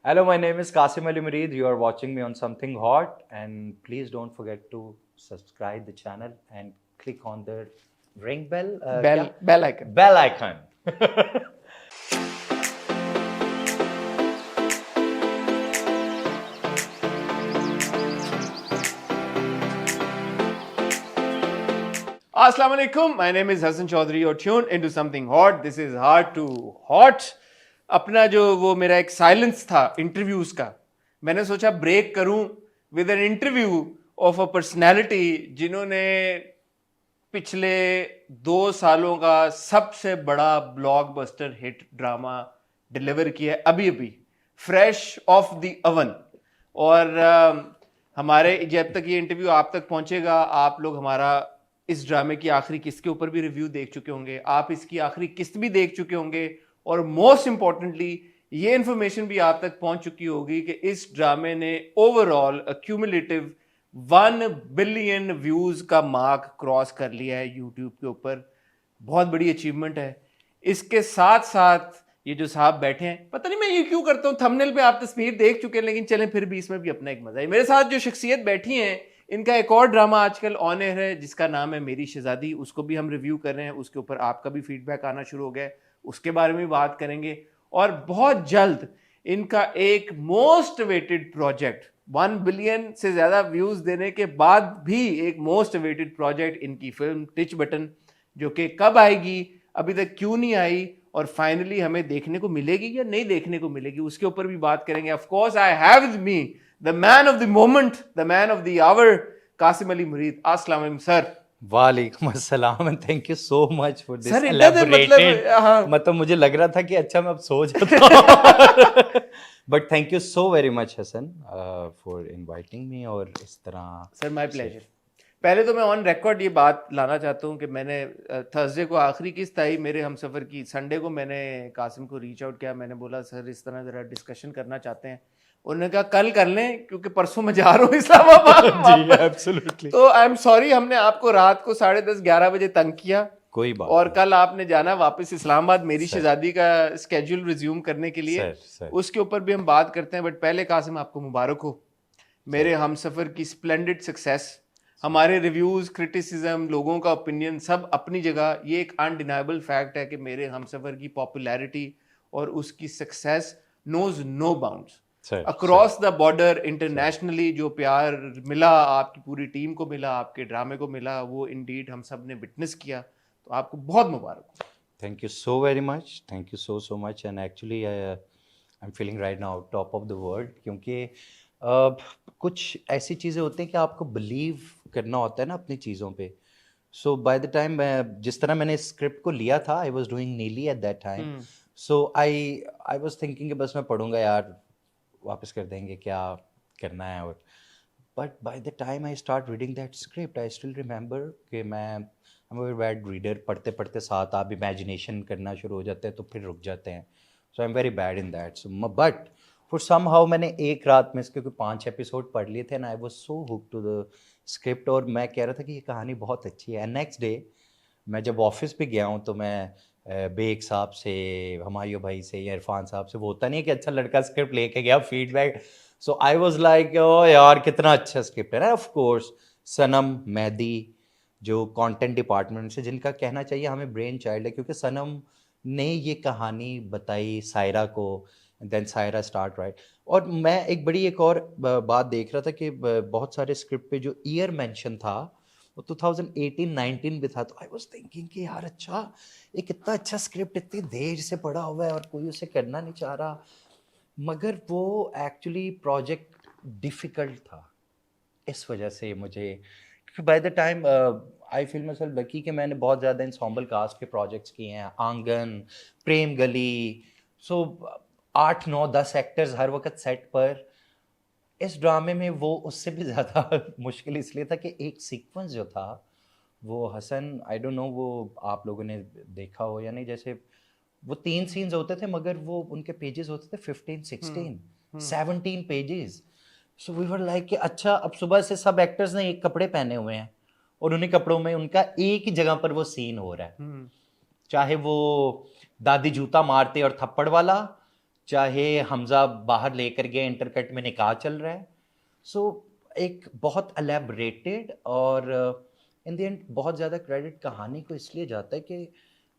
Hello, my name is Qasim Ali Mureed. You are watching me on Something Hot, and please don't forget to subscribe the channel and click on the ring bell. Bell icon. Bell icon. Assalamu alaikum. My name is Hassan Chaudhary. You're tuned into Something Hot. This is Hard to Hot. अपना जो वो मेरा एक silence था interviews का, मैंने सोचा break करूं with an interview of a personality जिन्होंने पिछले 2 सालों का सबसे बड़ा ब्लॉकबस्टर हिट ड्रामा डिलीवर किया है, अभी अभी फ्रेश ऑफ द अवन। और हमारे जब तक ये इंटरव्यू आप तक पहुंचेगा, आप लोग हमारा इस ड्रामे की आखिरी किस्त के ऊपर भी रिव्यू देख चुके होंगे, आप इसकी आखिरी किस्त भी देख चुके होंगे, और मोस्ट इंपॉर्टेंटली ये इंफॉर्मेशन भी आप तक पहुंच चुकी होगी कि इस ड्रामे ने ओवरऑल क्यूमुलेटिव 1 बिलियन व्यूज का मार्क क्रॉस कर लिया है यूट्यूब के ऊपर। बहुत बड़ी अचीवमेंट है। इसके साथ साथ ये जो साहब बैठे हैं, पता नहीं मैं ये क्यों करता हूँ, थंबनेल पे आप तस्वीर देख चुके हैं, लेकिन चलें फिर भी इसमें भी अपना एक मजा है। मेरे साथ जो शख्सियत बैठी हैं, इनका एक और ड्रामा आजकल ऑन एयर है जिसका नाम है मेरी शहजादी। उसको भी हम रिव्यू कर रहे हैं, उसके ऊपर आपका भी फीडबैक आना शुरू हो गया है, उसके बारे में बात करेंगे। और बहुत जल्द इनका एक मोस्ट अवेटेड प्रोजेक्ट, 1 बिलियन से ज्यादा व्यूज देने के बाद भी एक मोस्ट अवेटेड प्रोजेक्ट, इनकी फिल्म टिच बटन, जो कि कब आएगी, अभी तक क्यों नहीं आई, और फाइनली हमें देखने को मिलेगी या नहीं देखने को मिलेगी, उसके ऊपर भी बात करेंगे। Of course I have with me the man of the moment, the man of the hour, Qasim Ali Murid. अस्सलाम वालेकुम सर। वालेकुम अस्सलाम and thank you so much for this sir elaborated. मतलब मुझे लग रहा था कि अच्छा मैं अब सो जाता हूँ। But thank you so very much Hasan for inviting me. और इस तरह सर माय प्लेजर। पहले तो मैं ऑन रिकॉर्ड ये बात लाना चाहता हूँ कि मैंने थर्सडे को आखिरी किस्त आई मेरे हमसफ़र की, संडे को मैंने कासिम को रीच आउट किया, मैंने बोला सर इस तरह ज़रा डिस्कशन करना चाहते हैं। उन्होंने कहा कल कर लें क्योंकि परसों मैं जा रहा हूँ इस्लामाबाद। जी एब्सोल्युटली। तो आई एम सॉरी, हमने आपको रात को 10:30-11 बजे तंग किया, कोई बात और नहीं। कल आपने जाना वापस इस्लामाबाद मेरी शहजादी का स्केड्यूल रिज्यूम करने के लिए। सर। उसके ऊपर भी हम बात करते हैं, बट पहले कासिम आपको मुबारक हो मेरे हमसफ़र की स्प्लेंडेड सक्सेस। हमारे रिव्यूज़, क्रिटिसिज्म, लोगों का ओपिनियन सब अपनी जगह। ये एक अनडिनाइबल फैक्ट है कि मेरे हमसफ़र की पॉपुलैरिटी और उसकी success knows no bounds across the border, internationally. जो प्यार मिला आपकी पूरी टीम को मिला, आपके ड्रामे को मिला, वो इंडीड हम सब ने विटनेस किया। तो आपको बहुत मुबारक। Thank you so very much, thank you so much. And actually I am feeling right now top of the world, क्योंकि कुछ ऐसी चीज़ें होती हैं कि आपको बिलीव करना होता है ना अपनी चीज़ों पे। सो बाय द टाइम जिस तरह मैंने स्क्रिप्ट को लिया था, आई वॉज डूइंग नीली at that time. So I was thinking कि बस मैं पढ़ूंगा यार, वापस कर देंगे, क्या करना है। और but by the time I start reading that script, I still remember कि मैं आई एम वेरी बैड रीडर। पढ़ते पढ़ते साथ आप इमेजिनेशन करना शुरू हो जाते हैं तो फिर रुक जाते हैं। So I am very bad in that. So but for somehow मैंने एक रात में इसके कोई 5 एपिसोड पढ़ लिए थे, and I was so hook to the script. और मैं कह रहा था कि ये कहानी बहुत अच्छी है। नेक्स्ट डे मैं जब ऑफिस पे गया हूँ तो मैं बेग साहब से, हमायूं भाई से या इरफान साहब से, वो होता नहीं है कि अच्छा लड़का स्क्रिप्ट लेके गया, feedback. So I was like oh यार कितना अच्छा स्क्रिप्ट है ना। ऑफ कोर्स सनम मेहदी जो कंटेंट डिपार्टमेंट से, जिनका कहना चाहिए हमें ब्रेन चाइल्ड है, क्योंकि सनम ने ये कहानी बताई सायरा को, देन सायरा स्टार्ट राइट। और मैं एक और बात देख रहा था कि बहुत सारे स्क्रिप्ट पे जो ईयर मेंशन था वो 2018-19 भी था। तो आई वाज थिंकिंग कि यार अच्छा, एक इतना अच्छा स्क्रिप्ट इतनी देर से पड़ा हुआ है और कोई उसे करना नहीं चाह रहा। मगर वो एक्चुअली प्रोजेक्ट डिफ़िकल्ट था, इस वजह से मुझे, क्योंकि bye the time I feel my self lucky कि मैंने बहुत ज़्यादा इंसॉम्बल कास्ट के प्रोजेक्ट्स किए हैं, आंगन, प्रेम गली। सो 8 9 10 एक्टर्स हर वक्त सेट पर। इस ड्रामे में वो उससे भी ज़्यादा मुश्किल इसलिए था कि एक सीक्वेंस जो था वो, हसन आई डोंट नो वो आप लोगों ने देखा हो या नहीं, जैसे वो 3 सीन्स होते थे मगर वो उनके पेजेस होते थे 15 16 17 pages. So we were like कि अच्छा अब सुबह से सब एक्टर्स ने एक कपड़े पहने हुए हैं और उन्हीं कपड़ों में उनका एक ही जगह पर वो सीन हो रहा है, चाहे वो दादी जूता मारते और थप्पड़ वाला, चाहे हमजा बाहर लेकर गए, इंटरकट में निकाह चल रहा है। सो एक बहुत एलेबरेटेड और इन द एंड बहुत ज़्यादा क्रेडिट कहानी को इसलिए जाता है कि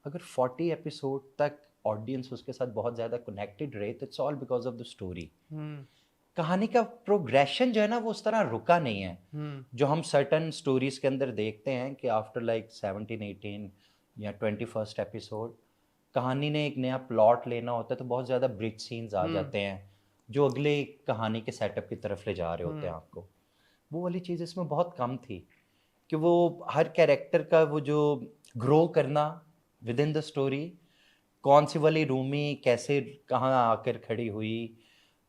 अगर 40 एपिसोड तक ऑडियंस उसके साथ बहुत ज़्यादा कनेक्टेड रहे तो it's all because of the story. कहानी का प्रोग्रेशन जो है ना वो उस तरह रुका नहीं है जो हम सर्टन स्टोरीज के अंदर देखते हैं कि आफ्टर लाइक 17 18 या 21st एपिसोड कहानी ने एक नया प्लॉट लेना होता है तो बहुत ज़्यादा ब्रिज सीन्स आ जाते हैं जो अगले कहानी के सेटअप की तरफ ले जा रहे होते हैं आपको। वो वाली चीज़ इसमें बहुत कम थी कि वो हर कैरेक्टर का वो जो ग्रो करना विद इन द स्टोरी, कौन सी वाली रूमी कैसे कहाँ आकर खड़ी हुई,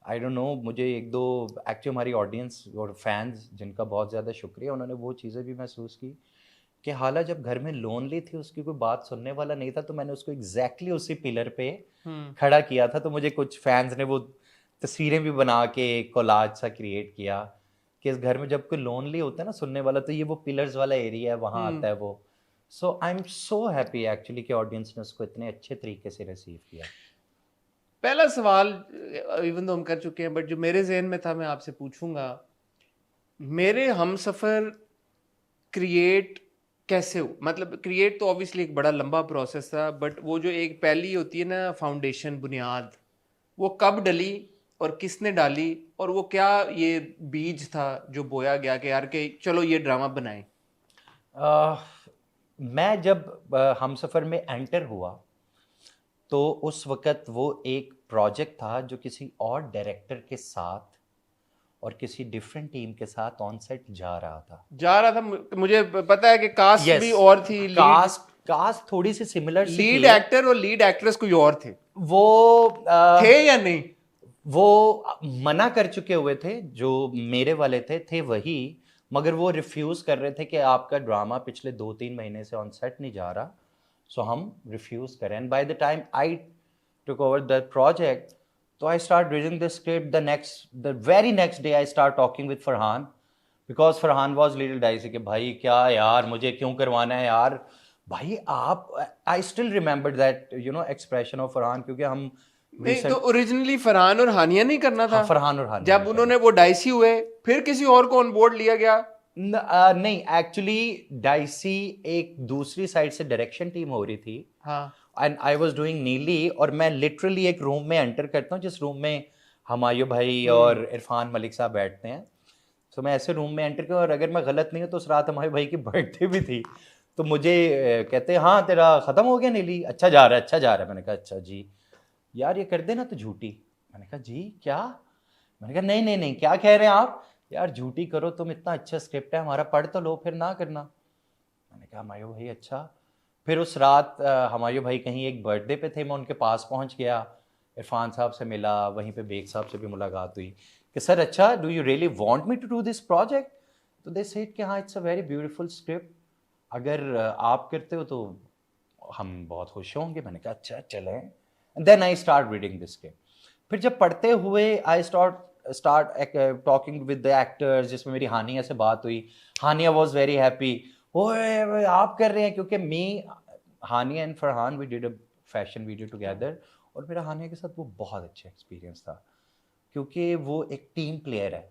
आई डोंट नो। मुझे एक दो एक्चुअली हमारी ऑडियंस और फैंस जिनका बहुत ज़्यादा शुक्रिया, उन्होंने वो चीज़ें भी महसूस की कि हाला जब घर में लोनली थी उसकी कोई बात सुनने वाला नहीं था तो मैंने उसको एग्जैक्टली उसी पिलर पे खड़ा किया था। तो मुझे कुछ फैंस ने वो तस्वीरें भी बना के कोलाज सा क्रिएट किया कि इस घर में जब कोई लोनली होता है ना सुनने वाला तो ये वो पिलर्स वाला एरिया है, वहाँ आता है वो। So I am so happy actually कि ऑडियंस ने उसको इतने अच्छे तरीके से रिसीव किया। पहला सवाल इवन तो हम कर चुके हैं बट जो मेरे जहन में था मैं आपसे पूछूंगा, मेरे हमसफर क्रिएट कैसे हो? मतलब क्रिएट तो ऑब्वियसली एक बड़ा लंबा प्रोसेस था बट वो जो एक पहली होती है ना फाउंडेशन, बुनियाद, वो कब डली और किसने डाली और वो क्या ये बीज था जो बोया गया कि यार के चलो ये ड्रामा बनाएं? मैं जब हमसफ़र में एंटर हुआ तो उस वक़्त वो एक प्रोजेक्ट था जो किसी और डायरेक्टर के साथ और किसी डिफरेंट टीम के साथ ऑन सेट जा रहा था। मुझे पता है कि कास्ट Yes, भी और थी, कास्ट थोड़ी सी सिमिलर लीड एक्टर और लीड एक्ट्रेस कोई और थे। वो थे या नहीं? वो मना कर चुके हुए थे, जो मेरे वाले थे वही, मगर वो रिफ्यूज कर रहे थे कि आपका ड्रामा पिछले 2-3 महीने से ऑन सेट नहीं जा रहा, सो हम रिफ्यूज करें। And by the time I took over the project तो I start reading the script, the very next day I start talking with Farhan because Farhan was little dicey कि भाई क्या यार मुझे क्यों करवाना है यार भाई आप। I still remember that expression of Farhan, क्योंकि हम नहीं तो ओरिजिनली फरहान और हानिया नहीं करना था। फरहान और हानिया जब उन्होंने वो डाइसी हुए फिर किसी और को ऑन बोर्ड लिया गया। नहीं, एक्चुअली डाइसी एक दूसरी साइड से डायरेक्शन टीम हो रही थी। हाँ, एंड आई वाज डूइंग नीली और मैं लिटरली एक रूम में एंटर करता हूँ जिस रूम में हमायूं भाई और इरफान मलिक साहब बैठते हैं। तो मैं ऐसे रूम में एंटर किया और अगर मैं गलत नहीं हूँ तो उस रात हमारे भाई की बर्थडे भी थी। तो मुझे कहते हैं हाँ तेरा ख़त्म हो गया नीली, अच्छा जा रहा है अच्छा जा रहा है। मैंने कहा अच्छा जी यार ये कर देना तो झूठी। मैंने कहा जी क्या? मैंने कहा नहीं नहीं नहीं क्या कह रहे हैं आप यार, झूठी करो तुम, इतना अच्छा स्क्रिप्ट है हमारा, पढ़ तो लो फिर ना करना। मैंने कहा हमायूं भाई अच्छा। फिर उस रात हमायूं भाई कहीं एक बर्थडे पे थे, मैं उनके पास पहुंच गया, इरफान साहब से मिला, वहीं पे बेग साहब से भी मुलाकात हुई कि सर अच्छा do you really want me to do this project? तो दे सेड कि हाँ it's a very beautiful script, अगर आप करते हो तो हम बहुत खुश होंगे। मैंने कहा अच्छा चलें। Then I start reading this script. फिर जब पढ़ते हुए I start talking with the actors, जिसमें मेरी हानिया से बात हुई। हानिया वॉज वेरी हैप्पी, ओए आप कर रहे हैं, क्योंकि me Hania and Farhan we did a fashion video together और मेरा हानिया के साथ वो बहुत अच्छा एक्सपीरियंस था क्योंकि वो एक टीम प्लेयर है।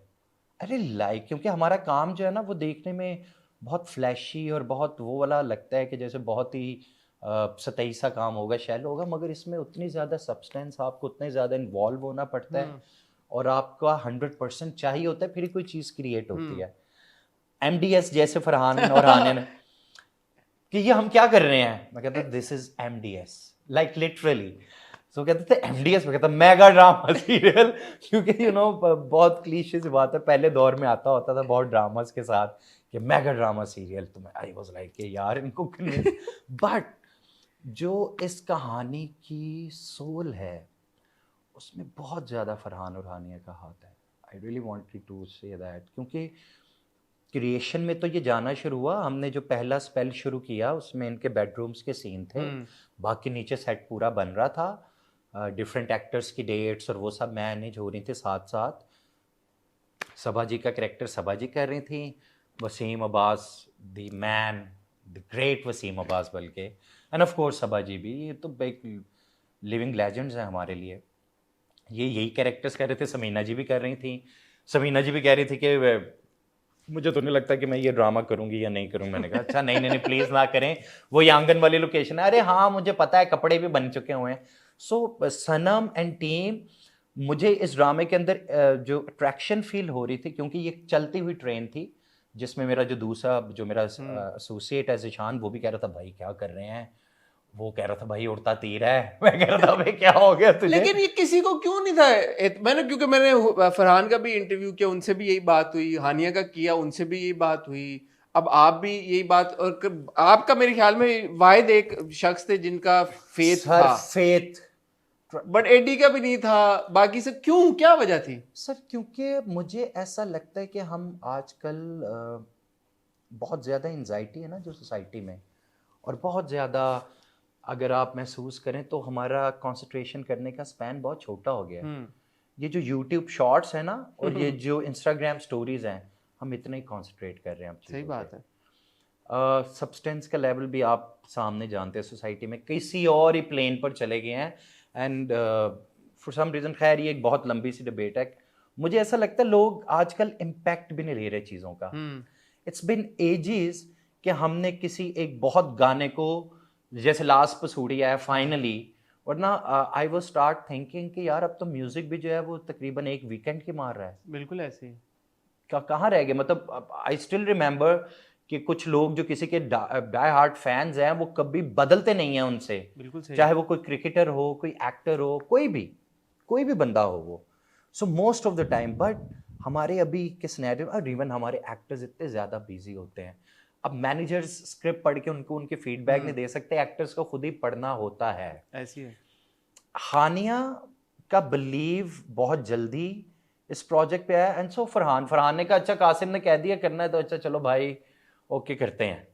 अरे लाइक क्योंकि हमारा काम जो है ना वो देखने में बहुत फ्लैशी और बहुत वो वाला लगता है कि जैसे बहुत ही सतही सा काम होगा, शैलो होगा, मगर इसमें उतनी ज़्यादा सब्सटेंस, आपको उतने ज़्यादा इन्वॉल्व होना पड़ता है और आपका 100% चाहिए होता है फिर ही कोई चीज़ क्रिएट होती है। MDS जैसे फरहान और हानिया ने कि ये हम क्या कर रहे हैं, मैं कहता this is MDS like literally. So कहते थे MDS, मैं कहता मेगा ड्रामा सीरियल, क्योंकि बहुत क्लीशे सी बात है, पहले दौर में आता होता था बहुत ड्रामास के साथ कि मेगा ड्रामा सीरियल। तो मैं आई वाज लाइक यार इनको बट जो इस कहानी की सोल है उसमें बहुत ज़्यादा फरहान और हानिया का हाथ है। I really wanted to say that, क्योंकि क्रिएशन में तो ये जाना शुरू हुआ, हमने जो पहला स्पेल शुरू किया उसमें इनके बेडरूम्स के सीन थे, बाकी नीचे सेट पूरा बन रहा था, डिफरेंट एक्टर्स की डेट्स और वो सब मैनेज हो रही थी साथ साथ। सबा जी का कैरेक्टर सबा जी कर रही थी, Wasim Abbas the man, the great Wasim Abbas बल्कि, and of course Saba ji भी, ये तो एक लिविंग लेजेंड्स हैं हमारे लिए। ये यही कैरेक्टर्स कर रहे थे, समीना जी भी कर रही थी। समीना जी भी कह रही थी कि मुझे तो नहीं लगता कि मैं ये ड्रामा करूंगी या नहीं करूंगी। मैंने कहा अच्छा नहीं नहीं नहीं प्लीज़ ना करें, वो यांगन वाली लोकेशन है। अरे हाँ मुझे पता है, कपड़े भी बन चुके हुए हैं। सो सनम एंड टीम, मुझे इस ड्रामे के अंदर जो अट्रैक्शन फील हो रही थी, क्योंकि ये चलती हुई ट्रेन थी जिसमें मेरा जो दूसरा जो मेरा एसोसिएट है ज़िशान, वो भी कह रहा था भाई क्या कर रहे हैं, वो कह रहा था भाई उड़ता तीर है, मैं कह रहा था भाई क्या हो गया तुझे। लेकिन ये किसी को क्यों नहीं था क्योंकि मैंने फरहान का भी इंटरव्यू किया, उनसे भी यही बात हुई, हानिया का किया, उनसे भी यही बात हुई, अब आप भी यही बात, और आपका मेरे ख्याल में वाहिद एक शख्स थे जिनका फेथ सर था, फेथ, बट एडी का भी नहीं था, बाकी से क्यों, क्या वजह थी? सर क्योंकि मुझे ऐसा लगता है कि हम आजकल बहुत ज़्यादा एंजाइटी है ना जो सोसाइटी में, और बहुत ज़्यादा अगर आप महसूस करें तो हमारा कंसंट्रेशन करने का स्पैन बहुत छोटा हो गया है। ये जो यूट्यूब शॉर्ट्स है ना, और ये जो इंस्टाग्राम स्टोरीज हैं, हम इतना ही कंसंट्रेट कर रहे हैं अब सही चीज़ों बात पे। है। सब्सटेंस का लेवल भी आप सामने जानते हैं, सोसाइटी में किसी और ही प्लेन पर चले गए हैं। एंड फॉर सम रीज़न, खैर ये एक बहुत लंबी सी डिबेट है। मुझे ऐसा लगता है लोग आजकल इम्पैक्ट भी नहीं ले रहे चीज़ों का। इट्स बिन एजेस कि हमने किसी एक बहुत गाने को, जैसे लास्ट पसूड़ी आया फाइनली, वरना आई वाज स्टार्ट थिंकिंग कि यार अब तो म्यूजिक भी जो है वो तकरीबन एक वीकेंड की मार रहा है। बिल्कुल ऐसे ही। कहाँ रह गए, मतलब आई स्टिल रिमेंबर कि कुछ लोग जो किसी के डाई हार्ट फैंस हैं वो कभी बदलते नहीं हैं उनसे, बिल्कुल सही। चाहे वो कोई क्रिकेटर हो, कोई एक्टर हो, कोई भी बंदा हो वो। So most of the time, but हमारे अभी के सिनेरियो और इवन हमारे एक्टर्स इतने ज़्यादा बिजी होते हैं, अब मैनेजर्स स्क्रिप्ट पढ़ के उनको उनके फीडबैक नहीं दे सकते, एक्टर्स को खुद ही पढ़ना होता है। ऐसी है। हानिया का बिलीव बहुत जल्दी इस प्रोजेक्ट पे आया, एंड सो फरहान ने कहा अच्छा कासिम ने कह दिया करना है तो अच्छा चलो भाई ओके करते हैं।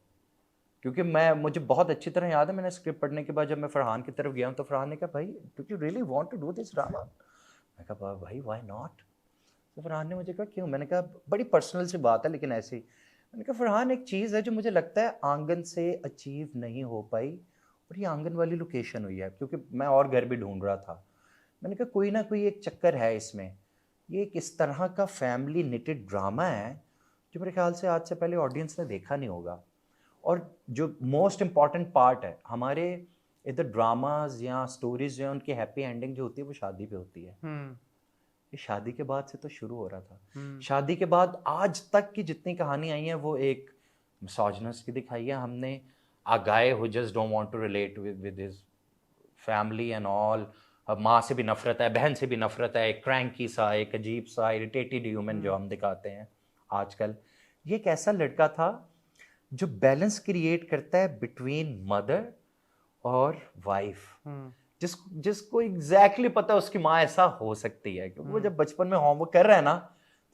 क्योंकि मुझे बहुत अच्छी तरह याद है, मैंने स्क्रिप्ट पढ़ने के बाद जब मैं फरहान की तरफ गया हूँ तो फरहान ने कहा भाई do you really want to do this drama. मैं कहा भाई व्हाई नॉट। तो फरहान ने मुझे कहा क्यों। मैंने कहा बड़ी पर्सनल सी बात है लेकिन ऐसी। मैंने कहा फरहान एक चीज़ है जो मुझे लगता है आंगन से अचीव नहीं हो पाई, और ये आंगन वाली लोकेशन हुई है, क्योंकि मैं और घर भी ढूंढ रहा था। मैंने कहा कोई ना कोई एक चक्कर है इसमें, ये एक इस तरह का फैमिली निटेड ड्रामा है जो मेरे ख्याल से आज से पहले ऑडियंस ने देखा नहीं होगा। और जो मोस्ट इम्पॉर्टेंट पार्ट है हमारे इधर ड्रामाज या स्टोरीज जो है उनकी हैप्पी एंडिंग जो होती है वो शादी पे होती है। ये शादी के बाद से तो शुरू हो रहा था। शादी के बाद आज तक की जितनी कहानी आई है वो एक मिसोजिनस की दिखाई है हमने, a guy who just don't want to relate with his family and all। अब माँ से भी नफरत है, बहन से भी नफरत है, एक क्रैंकी सा, एक अजीब सा इरिटेटेड ह्यूमन जो हम दिखाते हैं आजकल। ये एक ऐसा लड़का था जो बैलेंस क्रिएट करता है बिटवीन मदर और वाइफ, जिसको एग्जैक्टली पता है उसकी माँ ऐसा हो सकती है, क्योंकि वो जब बचपन में होमवर्क कर रहा है ना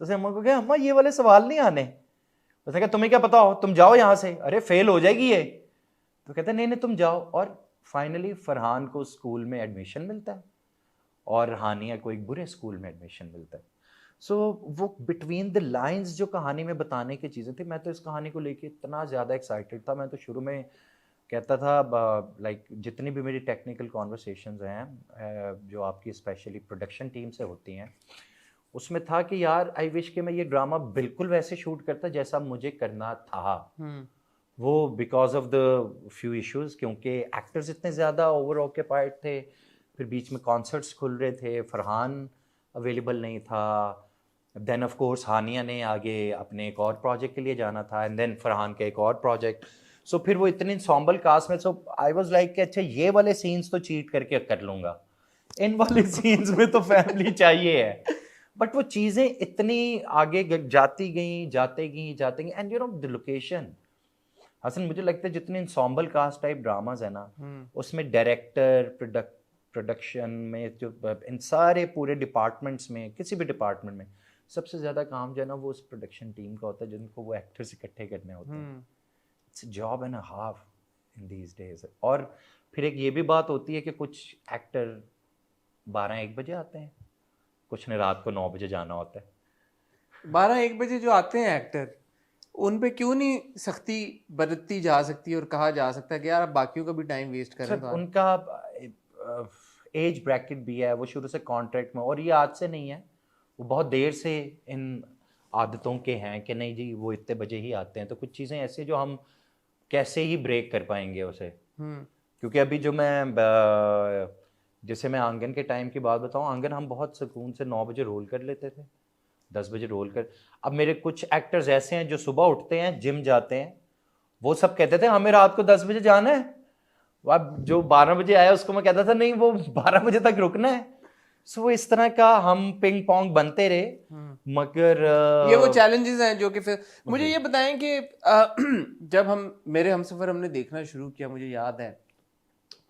तो उसे अम्मा को कहा अम्मा ये वाले सवाल नहीं आने। उसने कहा तुम्हें क्या पता हो, तुम जाओ यहाँ से, अरे फेल हो जाएगी ये। तो कहता नहीं नहीं तुम जाओ। और फाइनली फरहान को स्कूल में एडमिशन मिलता है और हानिया को एक बुरे स्कूल में एडमिशन मिलता है। सो वो बिटवीन द लाइंस जो कहानी में बताने की चीज़ें थी, मैं तो इस कहानी को लेके इतना ज़्यादा एक्साइटेड था। मैं तो शुरू में कहता था लाइक जितनी भी मेरी टेक्निकल कॉन्वर्सेशंस हैं जो आपकी स्पेशली प्रोडक्शन टीम से होती हैं, उसमें था कि यार आई विश कि मैं ये ड्रामा बिल्कुल वैसे शूट करता जैसा मुझे करना था। वो because of the few issues, क्योंकि एक्टर्स इतने ज़्यादा ओवर ऑक्यूपाइड थे, फिर बीच में कॉन्सर्ट्स खुल रहे थे, फरहान अवेलेबल नहीं था, देन ऑफ कोर्स हानिया ने आगे अपने एक और प्रोजेक्ट के लिए जाना था, एंड देन फरहान का एक और प्रोजेक्ट। सो फिर वो इतनी सॉम्बल कास्ट में, सो आई वाज लाइक कि अच्छा ये वाले सीन्स तो चीट करके कर लूँगा, इन वाले सीन्स में तो फैमिली चाहिए है। बट वो चीज़ें इतनी आगे जाती गई and you know the location. Hasan मुझे लगता है जितने इंसॉम्बल कास्ट टाइप ड्रामाज है ना, उसमें डायरेक्टर, प्रोडक्शन में जो इन सारे पूरे डिपार्टमेंट्स में, किसी भी डिपार्टमेंट में सबसे ज़्यादा काम जो है ना वो उस प्रोडक्शन टीम का होता है, जिनको वो एक्टर्स इकट्ठे करने होते हैं। It's job and half in these days. और फिर एक ये भी बात होती है कि कुछ एक्टर 12-1 बजे आते हैं, कुछ ने रात को 9 बजे जाना होता है। 12-1 बजे जो आते हैं एक्टर, उन पे क्यों नहीं सख्ती बरती जा सकती और कहा जा सकता है कि यार आप बाकियों का भी टाइम वेस्ट कर रहे सर हैं? उनका एज ब्रैकेट भी है, वो शुरू से कॉन्ट्रैक्ट में, और ये आज से नहीं है, वो बहुत देर से इन आदतों के हैं कि नहीं जी वो इतने बजे ही आते हैं। तो कुछ चीज़ें ऐसी जो हम कैसे ही ब्रेक कर पाएंगे उसे, क्योंकि अभी जो मैं जैसे मैं आंगन के टाइम की बात बताऊं, आंगन हम बहुत सुकून से 9 बजे रोल कर लेते थे, 10 बजे रोल कर। अब मेरे कुछ एक्टर्स ऐसे हैं जो सुबह उठते हैं, जिम जाते हैं, वो सब कहते थे हमें रात को 10 बजे जाना है। अब जो 12 बजे आया उसको मैं कहता था नहीं वो 12 बजे तक रुकना है। सो इस तरह का हम पिंग पोंग बनते रहे, मगर ये वो चैलेंजेस हैं जो कि फिर मुझे ये बताएं कि जब मेरे हमसफर हमने देखना शुरू किया, मुझे याद है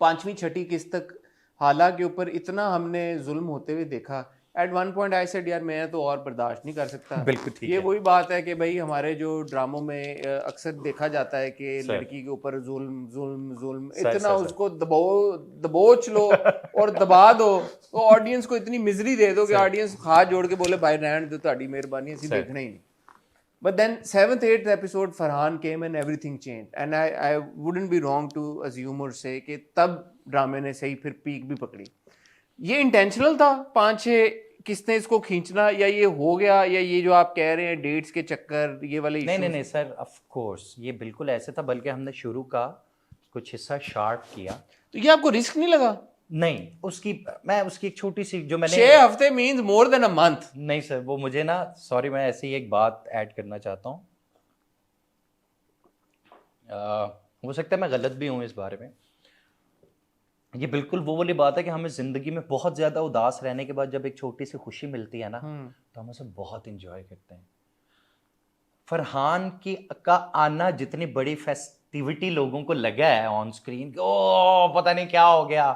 5वीं 6ठी किस्त तक हाला के ऊपर इतना हमने जुल्म होते हुए देखा। At one point I said यार मैं तो और बर्दाश्त नहीं कर सकता। बिल्कुल ठीक ये है। वही बात है कि भाई हमारे जो ड्रामों में अक्सर देखा जाता है कि सर। लड़की के ऊपर जुल्म जुल्म जुल्म, सर, इतना सर, सर। उसको दबोच लो और दबा दो, तो ऑडियंस को इतनी मिजरी दे दो कि सर। ऑडियंस हाथ जोड़ के बोले भाई रहने दो, ਤੁਹਾਡੀ ਮਿਹਰਬਾਨੀ ਅਸੀਂ सर। देखना ही नहीं। But then 7th 8th episode Farhan came and everything changed, and I wouldn't be wrong to assume or say कि तब ड्रामे ने सही फिर पीक भी पकड़ी। ये इंटेंशनल था 5-6 किस्तें इसको खींचना, या ये हो गया, या ये जो आप कह रहे हैं डेट्स के चक्कर ये वाले नहीं नहीं इश्यूज? नहीं सर, ऑफ कोर्स ये बिल्कुल ऐसे था, बल्कि हमने शुरू का कुछ हिस्सा शार्प किया। तो ये आपको रिस्क नहीं लगा? नहीं, मैं उसकी एक छोटी सी जो मैंने 6 हफ्ते means more than a month. नहीं सर, वो मुझे ना, सॉरी मैं ऐसी एक बात ऐड करना चाहता हूँ, हो सकता है मैं गलत भी हूँ इस बारे में। ये बिल्कुल वो वाली बात है कि हमें जिंदगी में बहुत ज्यादा उदास रहने के बाद जब एक छोटी सी खुशी मिलती है ना, तो हम उसे बहुत इंजॉय करते हैं। फरहान का आना जितनी बड़ी फेस्टिविटी लोगों को लगा है ऑन स्क्रीन, ओ पता नहीं क्या हो गया,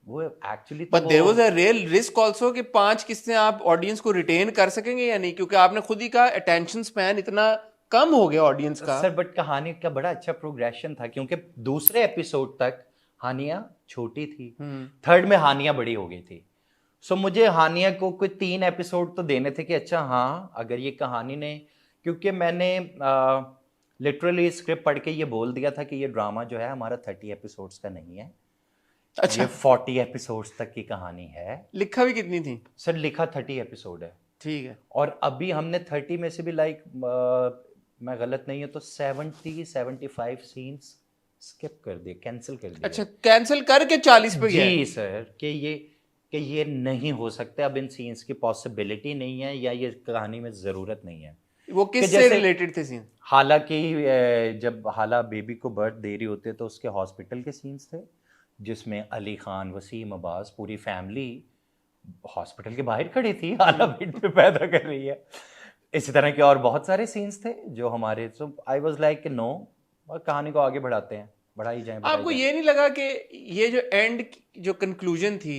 वो actually but there was a real risk also कि 5 किस्तें आप ऑडियंस को रिटेन कर सकेंगे या नहीं, क्योंकि आपने खुद ही कहा अटेंशन स्पैन इतना कम हो गया ऑडियंस का। सर बट कहानी का बड़ा अच्छा प्रोग्रेशन था, क्योंकि दूसरे एपिसोड तक हानिया छोटी थी, थर्ड में हानिया बड़ी हो गई थी। सो मुझे हानिया को कोई 3 एपिसोड तो देने थे कि अच्छा हाँ अगर ये कहानी ने, क्योंकि मैंने लिटरली स्क्रिप्ट पढ़ के ये बोल दिया था कि ये ड्रामा जो है हमारा 30 एपिसोड्स का नहीं है, अच्छा ये 40 एपिसोड्स तक की कहानी है। लिखा भी कितनी थी? सर लिखा 30 एपिसोड है, ठीक है। और अभी हमने 30 में से भी लाइक मैं गलत नहीं हूँ तो 70-75 सीन्स स्किप कर दिए, कैंसिल कर दिए। अच्छा कैंसिल करके 40 पे गया? जी सर, कि ये नहीं हो सकता, अब इन सीन्स की पॉसिबिलिटी नहीं है, या ये कहानी में ज़रूरत नहीं है। वो किससे रिलेटेड थे सीन? हालांकि जब हाला बेबी को बर्थ दे रही होती है तो उसके हॉस्पिटल के सीन्स थे, जिसमें अली खान, वसीम अब्बास, पूरी फैमिली हॉस्पिटल के बाहर खड़ी थी, हाला पेट पे पैदा कर रही है। इसी तरह के और बहुत सारे सीन्स थे जो हमारे, सो आई वाज लाइक नो, और कहानी को आगे बढ़ाते हैं, बढ़ाई जाए। आपको ये नहीं लगा कि ये जो एंड जो कंक्लूजन थी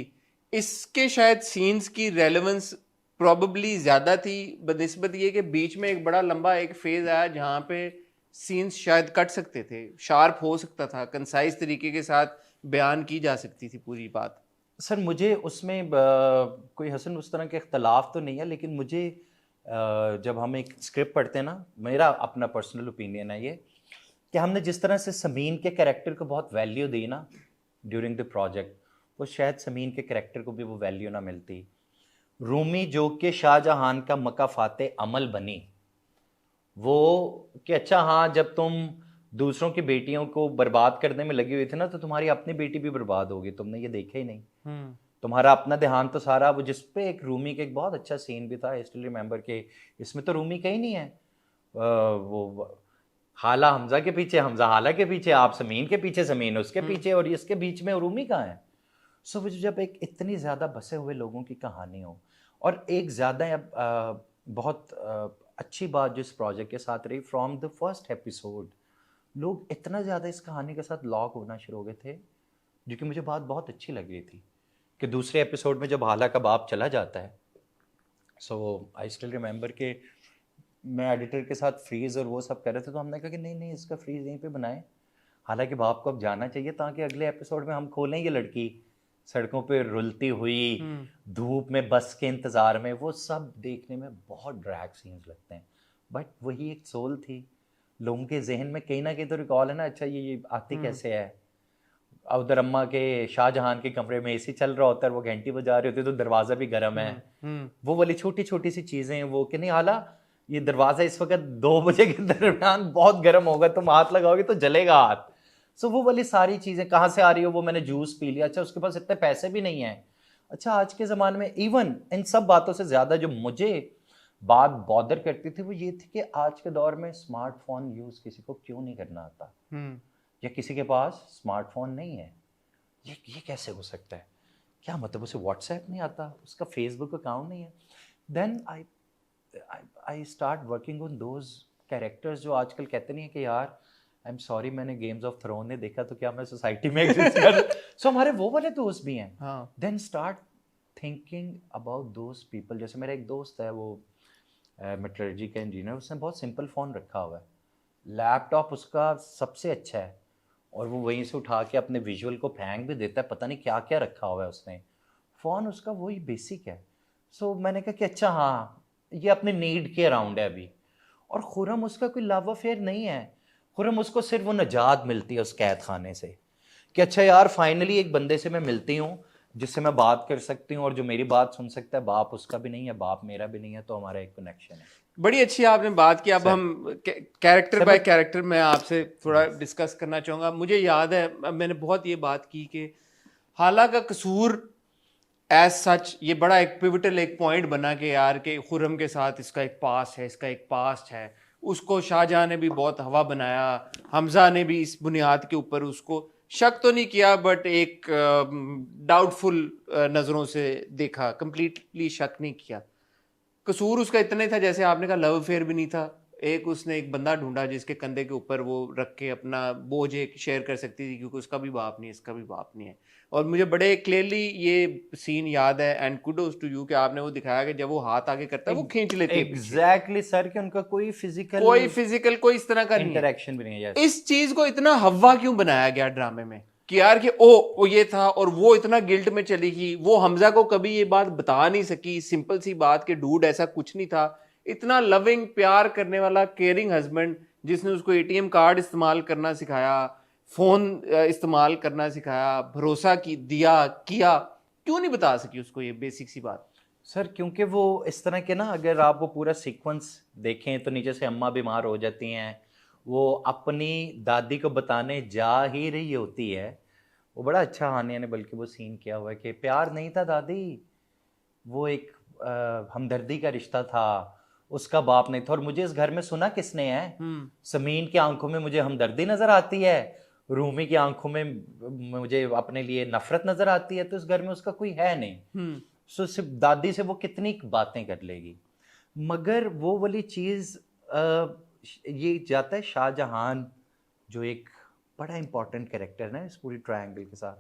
इसके शायद सीन्स की रेलेवेंस प्रोबेबली ज्यादा थी बनिस्बत ये कि बीच में एक बड़ा लंबा एक फेज आया जहां पे सीन्स शायद कट सकते थे, शार्प हो सकता था, कंसाइज तरीके के साथ बयान की जा सकती थी पूरी बात? सर मुझे उसमें कोई हसन उस तरह के इख्तलाफ तो नहीं है, लेकिन मुझे जब हम एक स्क्रिप्ट पढ़ते हैं ना, मेरा अपना पर्सनल ओपिनियन है ये, कि हमने जिस तरह से समीन के कैरेक्टर को बहुत वैल्यू दी ना ड्यूरिंग द प्रोजेक्ट, वो शायद समीन के कैरेक्टर को भी वो वैल्यू ना मिलती। रूमी जो कि शाहजहां का मकाफाते अमल बनी, वो कि अच्छा हाँ जब तुम दूसरों की बेटियों को बर्बाद करने में लगी हुई थी ना, तो तुम्हारी अपनी बेटी भी बर्बाद होगी, तुमने ये देखा ही नहीं। तुम्हारा अपना ध्यान तो सारा वो, जिस पे एक रूमी का एक बहुत अच्छा सीन भी था, आई स्टिल रिमेंबर के इसमें तो रूमी कहीं नहीं है, वो हाला हमजा के पीछे, हमजा हाला के पीछे, आप समीन के पीछे, समीन उसके पीछे, और इसके बीच में रूमी कहाँ है? सो जब एक इतनी ज़्यादा बसे हुए लोगों की कहानी हो, और एक ज़्यादा बहुत अच्छी बात जो इस प्रोजेक्ट के साथ रही, फ्रॉम द फर्स्ट एपिसोड लोग इतना ज़्यादा इस कहानी के साथ लॉक होना शुरू हो गए थे, जो कि मुझे बात बहुत अच्छी लग रही थी कि दूसरे एपिसोड में जब हाला का बाप चला जाता है, सो आई स्टिल रिमेंबर के मैं एडिटर के साथ फ्रीज और वो सब कर रहे थे, तो हमने कहा कि नहीं नहीं इसका फ्रीज यहीं पे बनाएं, हालांकि बाप को अब जाना चाहिए ताकि अगले एपिसोड में हम खोलें ये लड़की सड़कों पे रुलती हुई धूप में बस के इंतज़ार में, वो सब देखने में बहुत ड्रैग सीन्स लगते हैं, बट वही एक सोल थी लोगों के जहन में, कहीं ना कहीं तो रिकॉल है ना, अच्छा ये आती कैसे है, उधर अम्मा के शाहजहां के कमरे में एसी चल रहा होता है, वो घंटी बजा रही होती है तो दरवाजा भी गर्म है। वो वाली छोटी छोटी सी चीजें हैं वो कि नहीं हाला ये दरवाजा इस वक्त 2 बजे के दरमियान बहुत गर्म होगा, तुम हाथ लगाओगे तो जलेगा हाथ। सो वो वाली सारी चीजें कहाँ से आ रही हो, वो मैंने जूस पी लिया, अच्छा उसके पास इतने पैसे भी नहीं है। अच्छा आज के ज़माने में इवन इन सब बातों से ज़्यादा जो मुझे बात बॉदर करती थी वो ये थी कि आज के दौर में स्मार्टफोन यूज़ किसी को क्यों नहीं करना आता, या किसी के पास स्मार्टफोन नहीं है। ये कैसे हो सकता है? क्या मतलब उसे व्हाट्सएप नहीं आता, उसका फेसबुक अकाउंट नहीं है। Then I start working on those characters जो आजकल कहते नहीं है कि यार आई एम सॉरी मैंने गेम्स ऑफ थ्रोन ने देखा तो क्या मैं सोसाइटी में एग्जिस्ट कर सो हमारे वो वाले दोस्त भी हैं। Then start thinking about those people. जैसे मेरा एक दोस्त है वो मेट्रोलॉजी का इंजीनियर, उसने बहुत सिंपल फ़ोन रखा हुआ है, लैपटॉप उसका सबसे अच्छा है और वो वहीं से उठा के अपने विजुअल को फेंक भी देता है, पता नहीं क्या क्या रखा हुआ है उसने, फ़ोन उसका वही बेसिक है। सो मैंने कहा कि अच्छा हाँ ये अपने नीड के अराउंड है अभी। और खुरम उसका कोई लव अफेयर नहीं है, खुरम उसको सिर्फ वो निजात मिलती है उस कैद खाने से कि अच्छा यार फाइनली एक बंदे से मैं मिलती हूँ जिससे मैं बात कर सकती हूँ और जो मेरी बात सुन सकता है, बाप उसका भी नहीं है बाप मेरा भी नहीं है, तो हमारा एक कनेक्शन है। बड़ी अच्छी आपने बात की। अब हम कैरेक्टर बाय कैरेक्टर मैं आपसे थोड़ा डिस्कस करना चाहूँगा। मुझे याद है मैंने बहुत ये बात की कि हाला का कसूर एज सच ये बड़ा एक पिवटल एक पॉइंट बना के यार के खुरम के साथ इसका एक पास्ट है, इसका एक पास्ट है, उसको शाहजहां ने भी बहुत हवा बनाया, हमजा ने भी इस बुनियाद के ऊपर उसको शक तो नहीं किया बट एक डाउटफुल नज़रों से देखा, कंप्लीटली शक नहीं किया। कसूर उसका इतना ही था जैसे आपने कहा लव अफेयर भी नहीं था, एक उसने एक बंदा ढूंढा जिसके कंधे के ऊपर वो रख के अपना बोझ एक शेयर कर सकती थी क्योंकि उसका भी बाप नहीं है, इसका भी बाप नहीं है। और मुझे बड़े क्लियरली ये सीन याद है एंड कुडोज टू यू कि आपने वो दिखाया कि जब वो हाथ आगे करता है वो खींच लेते हैं एग्जैक्टली सर कि उनका कोई फिजिकल कोई इस तरह का इंटरेक्शन भी नहीं है। इस चीज को इतना हवा क्यों बनाया गया ड्रामे में कि यार कि वो ये था और वो इतना गिल्ट में चली गई, वो हमजा को कभी ये बात बता नहीं सकी, सिंपल सी बात कि डूड ऐसा कुछ नहीं था, इतना लविंग प्यार करने वाला केयरिंग हस्बैंड जिसने उसको एटीएम कार्ड इस्तेमाल करना सिखाया, फोन इस्तेमाल करना सिखाया, भरोसा दिया किया, क्यों नहीं बता सकी उसको ये बेसिक सी बात? सर क्योंकि वो इस तरह के ना, अगर आप वो पूरा सीक्वेंस देखें तो नीचे से अम्मा बीमार हो जाती हैं, वो अपनी दादी को बताने जा ही रही होती है। वो बड़ा अच्छा हानिया ने बल्कि वो सीन किया हुआ है कि प्यार नहीं था दादी, वो एक हमदर्दी का रिश्ता था, उसका बाप नहीं था। और मुझे इस घर में सुना किसने है, समीन की आंखों में मुझे हमदर्दी नजर आती है, रूमी की आंखों में मुझे अपने लिए नफरत नजर आती है, तो इस घर में उसका कोई है नहीं। सो सिर्फ दादी से वो कितनी बातें कर लेगी। मगर वो वाली चीज़ ये जाता है शाहजहां जो एक बड़ा इंपॉर्टेंट कैरेक्टर है इस पूरी ट्रायंगल के साथ,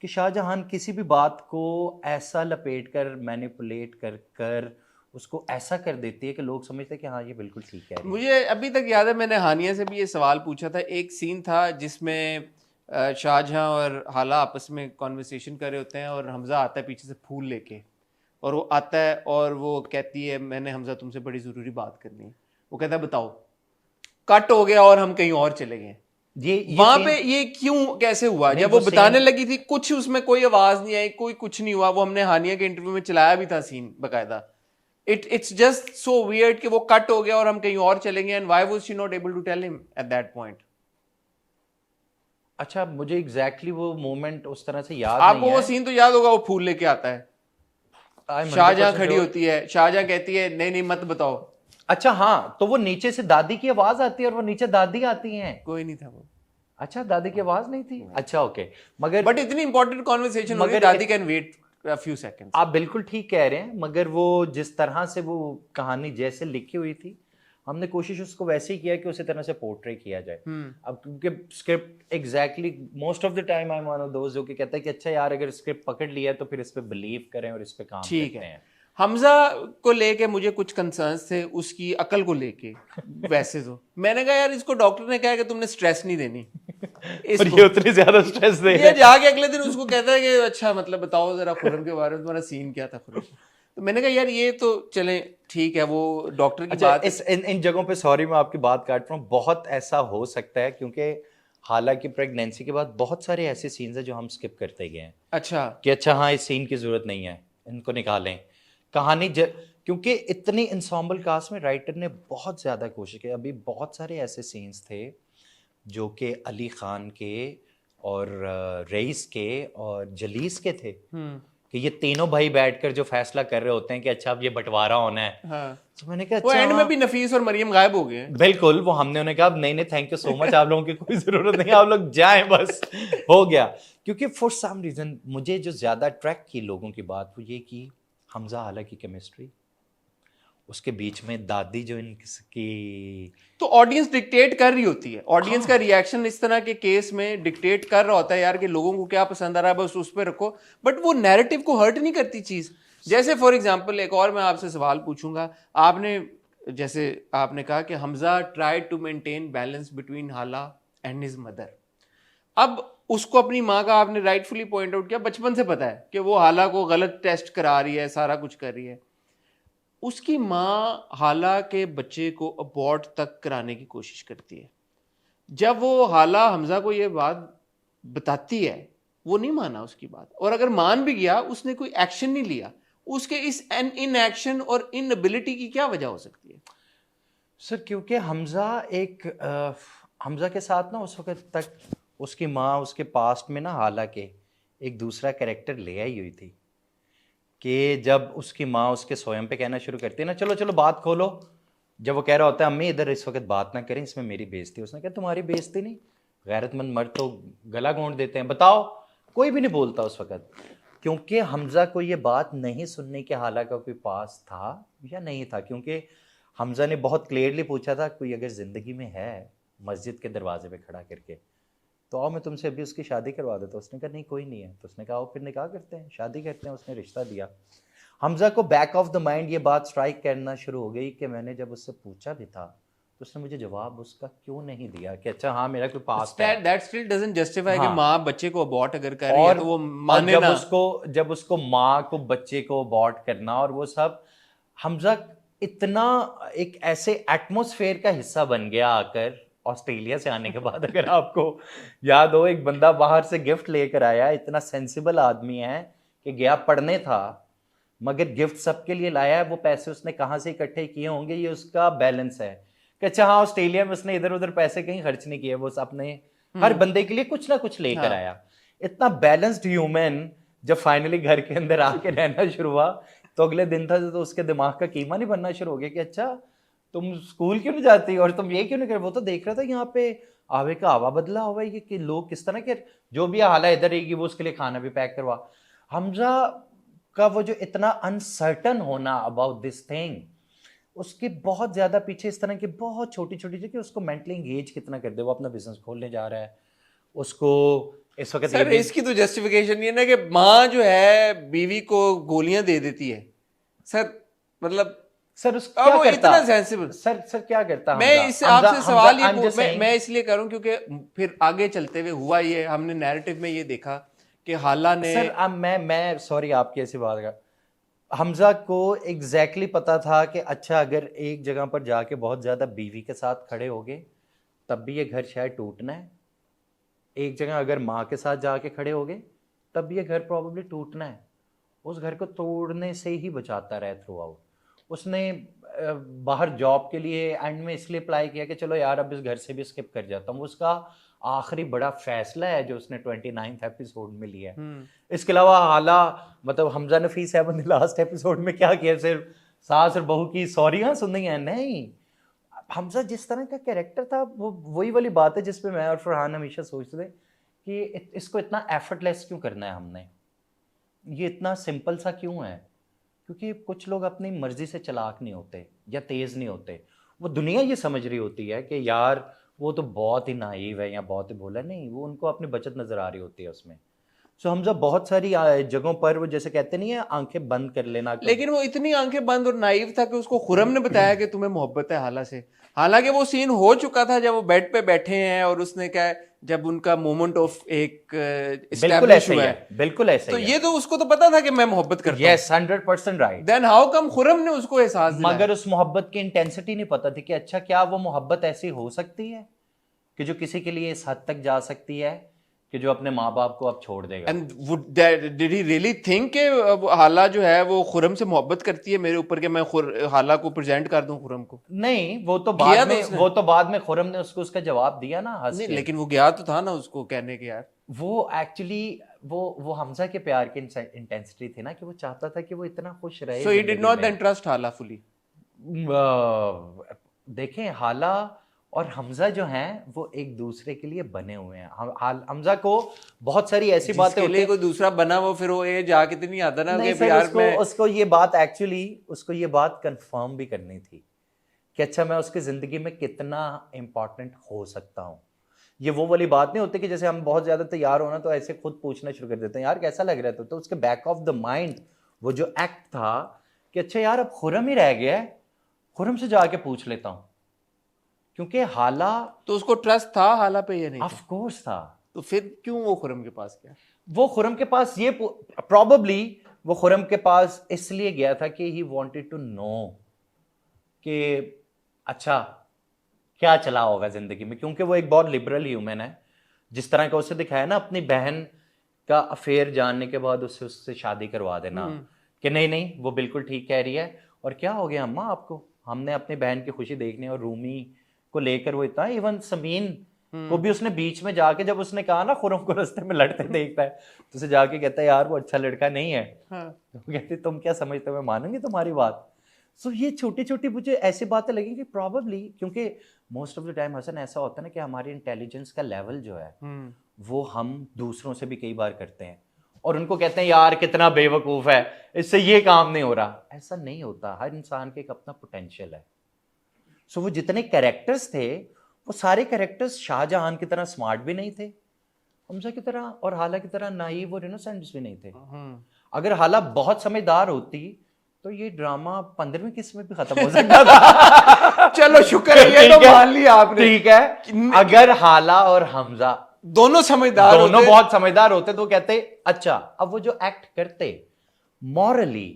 कि शाहजहां किसी भी बात को ऐसा लपेट कर मैनिपुलेट कर कर उसको ऐसा कर देती है कि लोग समझते हैं कि हाँ ये बिल्कुल ठीक है। मुझे अभी तक याद है मैंने हानिया से भी ये सवाल पूछा था, एक सीन था जिसमें शाहजहां और हाला आपस में कॉन्वर्सेशन कर रहे होते हैं और हमजा आता है पीछे से फूल लेके, और वो आता है और वो कहती है मैंने हमजा तुमसे बड़ी ज़रूरी बात करनी है। वो कहता है बताओ, कट हो गया और हम कहीं और चले गए। ये वहां पे ये क्यों कैसे हुआ? जब वो बताने लगी थी कुछ उसमें कोई आवाज नहीं आई, कोई कुछ नहीं हुआ, वो हमने हानिया के इंटरव्यू में चलाया भी था सीन बकायदा। इट्स जस्ट सो वियर्ड कि वो कट हो गया और हम कहीं और चले गए, and why was she not able to tell him at that point? अच्छा मुझे एग्जैक्टली वो मोमेंट उस तरह से याद आपको नहीं वो है। सीन तो याद होगा, वो फूल लेके आता है, शाहजहां खड़ी होती है, शाहजहां कहती है नहीं नहीं मत बताओ। अच्छा हाँ, तो वो नीचे से दादी की आवाज आती है और वो नीचे दादी आती हैं। कोई नहीं था वो। अच्छा दादी की आवाज नहीं थी, अच्छा ओके। मगर बट इतनी इंपॉर्टेंट कॉन्वर्सेशन हो रही है, दादी can wait a few seconds। आप बिल्कुल ठीक कह रहे हैं, मगर वो जिस तरह से वो कहानी जैसे लिखी हुई थी हमने कोशिश उसको वैसे ही किया कि उसी तरह से पोर्ट्रे किया जाए। अब क्योंकि script exactly most of the time I am one of those जो कि कहता है कि अच्छा यार अगर स्क्रिप्ट पकड़ लिया तो फिर इस पे बिलीव करें और इस पे काम करते हैं। हमजा को लेके मुझे कुछ कंसर्न्स थे उसकी अकल को लेके। वैसे तो मैंने कहा यार इसको डॉक्टर ने कहा कि तुमने स्ट्रेस नहीं देनी, ये उतनी ज्यादा स्ट्रेस दे ये जाके अगले दिन उसको कहता है कि अच्छा मतलब बताओ जरा खुरम के बारे में, तुम्हारा सीन क्या था खुरम? तो मैंने कहा यार ये तो चले ठीक है, वो डॉक्टर की बात। इन जगहों पे सॉरी मैं आपकी बात काट रहा हूँ, बहुत ऐसा हो सकता है क्योंकि हालांकि प्रेगनेंसी के बाद बहुत सारे ऐसे सीन्स हैं जो हम स्किप करते गए हैं अच्छा, कि अच्छा हाँ इस सीन की जरूरत नहीं है, इनको निकालें। क्योंकि इतनी इंसॉम्बल कास्ट में राइटर ने बहुत ज़्यादा कोशिश की। अभी बहुत सारे ऐसे सीन्स थे जो कि अली खान के और रईस के और जलीस के थे कि ये तीनों भाई बैठकर जो फैसला कर रहे होते हैं कि अच्छा अब ये बंटवारा होना है। हाँ, तो मैंने कहा वो अच्छा एंड में हाँ, भी नफीस और मरियम गायब हो गए हैं। बिल्कुल, वो हमने उन्हें कहा नहीं नहीं थैंक यू सो मच, आप लोगों की कोई जरूरत नहीं, आप लोग जाएं बस, हो गया। क्योंकि फॉर सम रीजन मुझे जो ज्यादा अट्रैक्ट की लोगों की बात वो ये की हमजा आला की केमिस्ट्री, उसके बीच में दादी जो इनकी, तो ऑडियंस डिक्टेट कर रही होती है, ऑडियंस का रिएक्शन इस तरह के केस में डिक्टेट कर रहा होता है यार कि लोगों को क्या पसंद आ रहा है बस उस पर रखो, बट वो नैरेटिव को हर्ट नहीं करती चीज। जैसे फॉर एग्जांपल एक और मैं आपसे सवाल पूछूंगा, आपने जैसे आपने कहा कि Hamza tried to maintain balance between Hala and his mother. अब उसको अपनी माँ का आपने राइटफुली पॉइंट आउट किया, बचपन से पता है कि वो हाला को गलत टेस्ट करा रही है, सारा कुछ कर रही है। उसकी माँ हाला के बच्चे को अबॉर्ट तक कराने की कोशिश करती है। जब वो हाला हमजा को ये बात बताती है, वो नहीं माना उसकी बात, और अगर मान भी गया उसने कोई एक्शन नहीं लिया। उसके इस इनएक्शन और इनएबिलिटी की क्या वजह हो सकती है? सर क्योंकि हमजा के साथ ना उस वक्त तक उसकी माँ उसके पास्ट में ना हालांकि एक दूसरा कैरेक्टर ले आई हुई थी कि जब उसकी माँ उसके स्वयं पे कहना शुरू करती है ना चलो चलो बात खोलो, जब वो कह रहा होता है अम्मी इधर इस वक्त बात ना करें इसमें मेरी बेइज्जती, उसने कहा तुम्हारी बेइज्जती नहीं, गैरतमंद मर्द तो गला घोंट देते हैं, बताओ। कोई भी नहीं बोलता उस वक्त, क्योंकि हमजा को ये बात नहीं सुनने के हाला का कोई पास था या नहीं था। क्योंकि हमजा ने बहुत क्लियरली पूछा था कोई अगर ज़िंदगी में है मस्जिद के दरवाजे पे खड़ा करके तो आओ मैं तुमसे अभी उसकी शादी करवा देता हूँ। उसने कहा नहीं कोई नहीं है। तो उसने कहा आओ फिर निकाह करते हैं, शादी करते हैं। उसने रिश्ता दिया। हमजा को बैक ऑफ द माइंड ये बात स्ट्राइक करना शुरू हो गई कि मैंने जब उससे पूछा भी था तो उसने मुझे जवाब उसका क्यों नहीं दिया कि अच्छा हाँ मेरा कोई पास है। दैट स्टिल डजंट जस्टिफाई कि हाँ। माँ बच्चे को अबॉर्ट अगर कर रही है तो वो माने जब ना। जब उसको माँ को बच्चे को अबॉर्ट करना और वो सब, हमजा इतना एक ऐसे एटमॉस्फेयर का हिस्सा बन गया आकर ऑस्ट्रेलिया से आने के बाद। अगर आपको याद हो एक बंदा बाहर से गिफ्ट लेकर आया, इतना सेंसिबल आदमी है कि गया पढ़ने था मगर गिफ्ट सबके लिए लाया है। वो पैसे उसने कहाँ से इकट्ठे किए होंगे ये उसका बैलेंस है कि अच्छा हाँ ऑस्ट्रेलिया में उसने इधर उधर पैसे कहीं खर्च नहीं किए, वो अपने हर बंदे के लिए कुछ ना कुछ लेकर आया। इतना बैलेंस्ड ह्यूमन जब फाइनली घर के अंदर आके रहना शुरू हुआ तो अगले दिन था तो उसके दिमाग का कीमा नहीं बनना शुरू हो गया कि अच्छा तुम स्कूल क्यों नहीं जाती और तुम ये क्यों नहीं कर। वो तो देख रहा था यहाँ पे आवे का आवा बदला हुआ है कि लोग किस तरह के जो भी हाल इधर रहेगी वो उसके लिए खाना भी पैक करवा। हमजा का वो जो इतना अनसर्टन होना अबाउट दिस थिंग, उसके बहुत ज्यादा पीछे इस तरह की बहुत छोटी छोटी चीज कि उसको मेंटली एंगेज कितना कर दे। वो अपना बिजनेस खोलने जा रहा है, उसको इस वक्त सर इसकी तो जस्टिफिकेशन ये ना कि माँ जो है बीवी को गोलियां दे देती है। सर मतलब सर उस अब क्या वो करता इतना सेंसिबल। सर क्या करता मैं इससे आपसे सवाल ये मैं इसलिए करूं क्योंकि फिर आगे चलते हुए हुआ ये, हमने नैरेटिव में ये देखा कि हाला ने सर अब मैं सॉरी आपकी ऐसी बात का, हमजा को एग्जैक्टली पता था कि अच्छा अगर एक जगह पर जाके बहुत ज्यादा बीवी के साथ खड़े हो गए तब भी ये घर शायद टूटना है। एक जगह अगर माँ के साथ जाके खड़े हो गए तब भी ये घर प्रॉब्लली टूटना है। उस घर को तोड़ने से ही बचाता रहे थ्रू आउट। उसने बाहर जॉब के लिए एंड में इसलिए अप्लाई किया कि चलो यार अब इस घर से भी स्किप कर जाता हूँ। उसका आखिरी बड़ा फैसला है जो उसने 29th एपिसोड में लिया है। इसके अलावा हाला मतलब हमजा नफीस साहब ने लास्ट एपिसोड में क्या किया, सिर्फ सास और बहू की सॉरियां सुनी है नहीं। हमजा जिस तरह का कैरेक्टर था वो वही वाली बात है जिस पे मैं और फरहान हमेशा सोचते थे कि इसको इतना एफर्टलेस क्यों करना है हमने, ये इतना सिंपल सा क्यों है। क्योंकि कुछ लोग अपनी मर्जी से चालाक नहीं होते या तेज नहीं होते। वो दुनिया ये समझ रही होती है कि यार वो तो बहुत ही नाइव है या बहुत ही भोला, नहीं वो उनको अपनी बचत नजर आ रही होती है उसमें। सो हमजा बहुत सारी जगहों पर वो जैसे कहते नहीं है आंखें बंद कर लेना, लेकिन वो इतनी आंखें बंद और नाइव था कि उसको खुरम ने बताया कि तुम्हें मोहब्बत है हाला से। हालांकि वो सीन हो चुका था जब वो बेड पे बैठे हैं और उसने क्या जब उनका मोमेंट ऑफ एक एस्टैब्लिश हुआ है, बिल्कुल ऐसा तो ही है। ये तो उसको तो पता था कि मैं मोहब्बत करता हूं। Yes 100% right. Then how come Khurram ने उसको एहसास दिलाया? मगर उस मोहब्बत की इंटेंसिटी नहीं पता थी कि अच्छा क्या वो मोहब्बत ऐसी हो सकती है कि जो किसी के लिए इस हद तक जा सकती है कि जो अपने माँ बाप को अब छोड़ देगा। And did he really think कि हाला जो है वो खुरम से मोहब्बत करती है मेरे ऊपर कि मैं हाला को प्रेजेंट कर दूं खुरम को? नहीं, वो तो किया बाद तो में, उसने। वो तो बाद में खुरम ने उसको उसका जवाब दिया ना हंस नहीं, के। लेकिन वो गया तो था ना उसको कहने के यार। वो एक्चुअली वो हमजा के प्यार की इंटेंसिटी थी ना, कि वो चाहता था कि वो इतना खुश रहे सो ही डिड जिंदगी नॉट में। देन ट्रस्ट हाला फुली। देखें, हाला और हमजा जो हैं वो एक दूसरे के लिए बने हुए हैं। हमजा को बहुत सारी ऐसी बातें जिसके होती लिए हैं। कोई दूसरा बना वो फिर वो ये जाके तो नहीं आता ना नहीं कि सर, यार उसको मैं। उसको ये बात एक्चुअली उसको ये बात कंफर्म भी करनी थी कि अच्छा मैं उसकी जिंदगी में कितना इंपॉर्टेंट हो सकता हूँ। ये वो वाली बात नहीं होती कि जैसे हम बहुत ज्यादा तैयार होना तो ऐसे खुद पूछना शुरू कर देते हैं, यार कैसा लग रहा था, तो उसके बैक ऑफ द माइंड वो जो एक्ट था कि अच्छा यार अब खुरम ही रह गया है, खुरम से जाके पूछ लेता हूं। क्योंकि हाला तो उसको ट्रस्ट था हाला पे या नहीं ऑफ था? कोर्स था। तो फिर क्यों वो खुरम के पास गया? वो खुरम के पास ये प्रॉबेबली वो खुरम के पास इसलिए गया था कि ही वांटेड टू नो कि अच्छा क्या चला होगा जिंदगी में, क्योंकि वो एक बहुत लिबरल ह्यूमन है। जिस तरह का उसे दिखाया ना अपनी बहन का अफेयर जानने के बाद उससे शादी करवा देना, कि नहीं नहीं वो बिल्कुल ठीक कह रही है। और क्या हो गया अम्मा आपको, हमने अपनी बहन की खुशी देखनी, और रूमी को लेकर वो इतना, इवन समीन को भी उसने बीच में जाके जब उसने कहा ना खुरम को रास्ते में लड़ते देखता है तो उसे जाके कहता है यार वो अच्छा लड़का नहीं है। हाँ। तो वो कहती तुम क्या समझते हो मैं मानूंगी तुम्हारी बात। सो ये छोटी छोटी मुझे ऐसी बातें लगेंगी प्रॉबेबली, क्योंकि most of the time Hasan ऐसा होता है ना कि हमारी इंटेलिजेंस का लेवल जो है वो हम दूसरों से भी कई बार करते हैं और उनको कहते हैं यार कितना बेवकूफ है, इससे ये काम नहीं हो रहा। ऐसा नहीं होता, हर इंसान के एक अपना पोटेंशियल है। सो वो जितने कैरेक्टर्स थे वो सारे कैरेक्टर्स शाहजहां की तरह स्मार्ट भी नहीं थे, हमजा की तरह और हाला की तरह नाइव और इनोसेंट्स भी नहीं थे। अगर हाला बहुत समझदार होती तो ये ड्रामा 15वीं किस्त में भी खत्म हो सकता था। चलो शुक्र है ये तो मान लिया आपने। ठीक है, अगर हाला और हमजा दोनों समझदार दोनों होते। बहुत समझदार होते तो कहते अच्छा अब वो जो एक्ट करते मॉरली,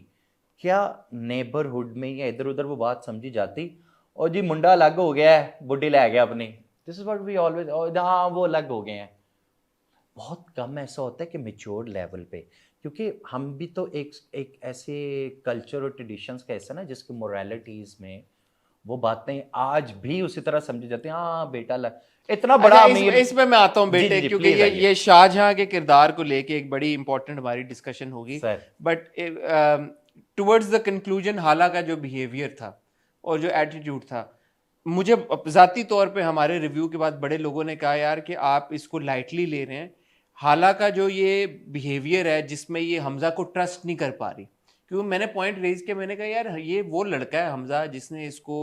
क्या नेबरहुड में या इधर उधर वो बात समझी जाती, और जी मुंडा अलग हो गया है, बुड्ढी ले गया अपनी, this is what we always, हाँ वो अलग हो गए हैं। बहुत कम ऐसा होता है कि मेच्योर लेवल पे, क्योंकि हम भी तो एक ऐसे कल्चर और ट्रेडिशंस का ऐसा ना जिसकी मोरालिटीज में वो बातें आज भी उसी तरह समझी जाती हैं। हाँ बेटा इतना बड़ा अच्छा, अमीर। इसमें मैं आता हूँ जी, बेटे, जी, क्योंकि please आइए। ये शाहजहां के किरदार को लेके एक बड़ी इंपॉर्टेंट हमारी डिस्कशन होगी। Sir. But towards the conclusion हाला का जो बिहेवियर था और जो एटीट्यूड था, मुझे ज़ाती तौर पे हमारे रिव्यू के बाद बड़े लोगों ने कहा यार कि आप इसको लाइटली ले रहे हैं। हाला का जो ये बिहेवियर है जिसमें ये हमजा को ट्रस्ट नहीं कर पा रही, क्योंकि मैंने पॉइंट रेज किया, मैंने कहा यार ये वो लड़का है हमजा जिसने इसको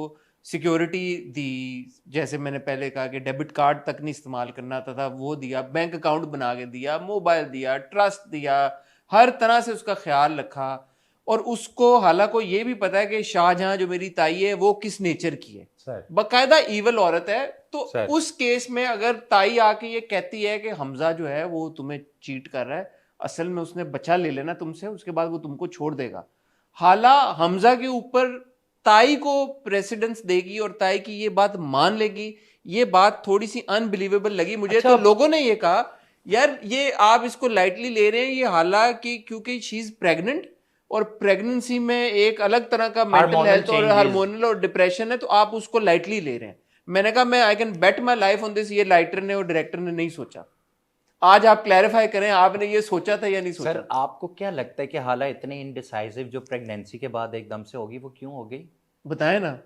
सिक्योरिटी दी, जैसे मैंने पहले कहा कि डेबिट कार्ड तक नहीं इस्तेमाल करना आता था वो दिया, बैंक अकाउंट बना के दिया, मोबाइल दिया, ट्रस्ट दिया, हर तरह से उसका ख्याल रखा। और उसको हालांकि ये भी पता है कि शाहजहां जो मेरी ताई है वो किस नेचर की है, बाकायदा ईवल औरत है। तो उस केस में अगर ताई आके ये कहती है कि हमजा जो है वो तुम्हें चीट कर रहा है, असल में उसने बचा ले लेना तुमसे, उसके बाद वो तुमको छोड़ देगा, हाला हमजा के ऊपर ताई को प्रेसिडेंस देगी और ताई की ये बात मान लेगी, ये बात थोड़ी सी अनबिलीवेबल लगी मुझे। अच्छा, तो लोगों ने ये कहा यार ये आप इसको लाइटली ले रहे हैं, ये हालांकि क्योंकि शी इज प्रेग्नेंट और प्रेगनेंसी में एक अलग तरह का मेंटल हेल्थ और हार्मोनल और डिप्रेशन है, तो आप उसको लाइटली ले रहे हैं। मैंने कहा मैं I can bet my life on this, ये राइटर ने और डायरेक्टर ने नहीं सोचा। आज आप क्लैरिफाई करें, आपने ये सोचा था या नहीं सोचा? सर आपको क्या लगता है कि हाला इतने इनडिसाइसिव जो प्रेगनेंसी के बाद एकदम से होगी वो क्यों हो गई? बताएं ना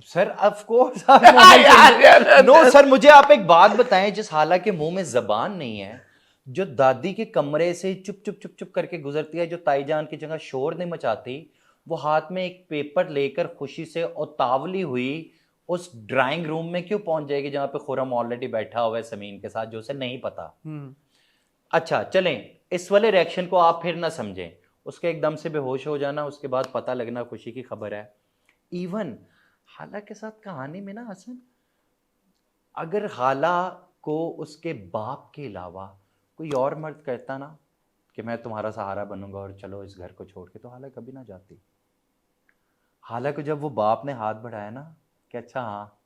sir. Of course no sir, मुझे आप एक बात बताएं, जिस हाला के मुंह में जबान नहीं है, जो दादी के कमरे से चुप चुप चुप चुप करके गुजरती है, जो ताईजान की जगह शोर नहीं मचाती, वो हाथ में एक पेपर लेकर खुशी से उतावली हुई उस ड्राइंग रूम में क्यों पहुंच जाएगी जहां पे खुरम ऑलरेडी बैठा हुआ है समीन के साथ, जो उसे नहीं पता। अच्छा चलें, इस वाले रिएक्शन को आप फिर ना समझें, उसके एकदम से बेहोश हो जाना, उसके बाद पता लगना खुशी की खबर है। इवन हाला के साथ कहानी में ना हसन, अगर हाला को उसके बाप के अलावा कोई और मर्द कहता ना कि मैं तुम्हारा सहारा बनूंगा और चलो इस घर को छोड़ के, तो हाला कभी ना जाती। हाला को जब वो बाप ने हाथ बढ़ाया ना कि अच्छा हाँ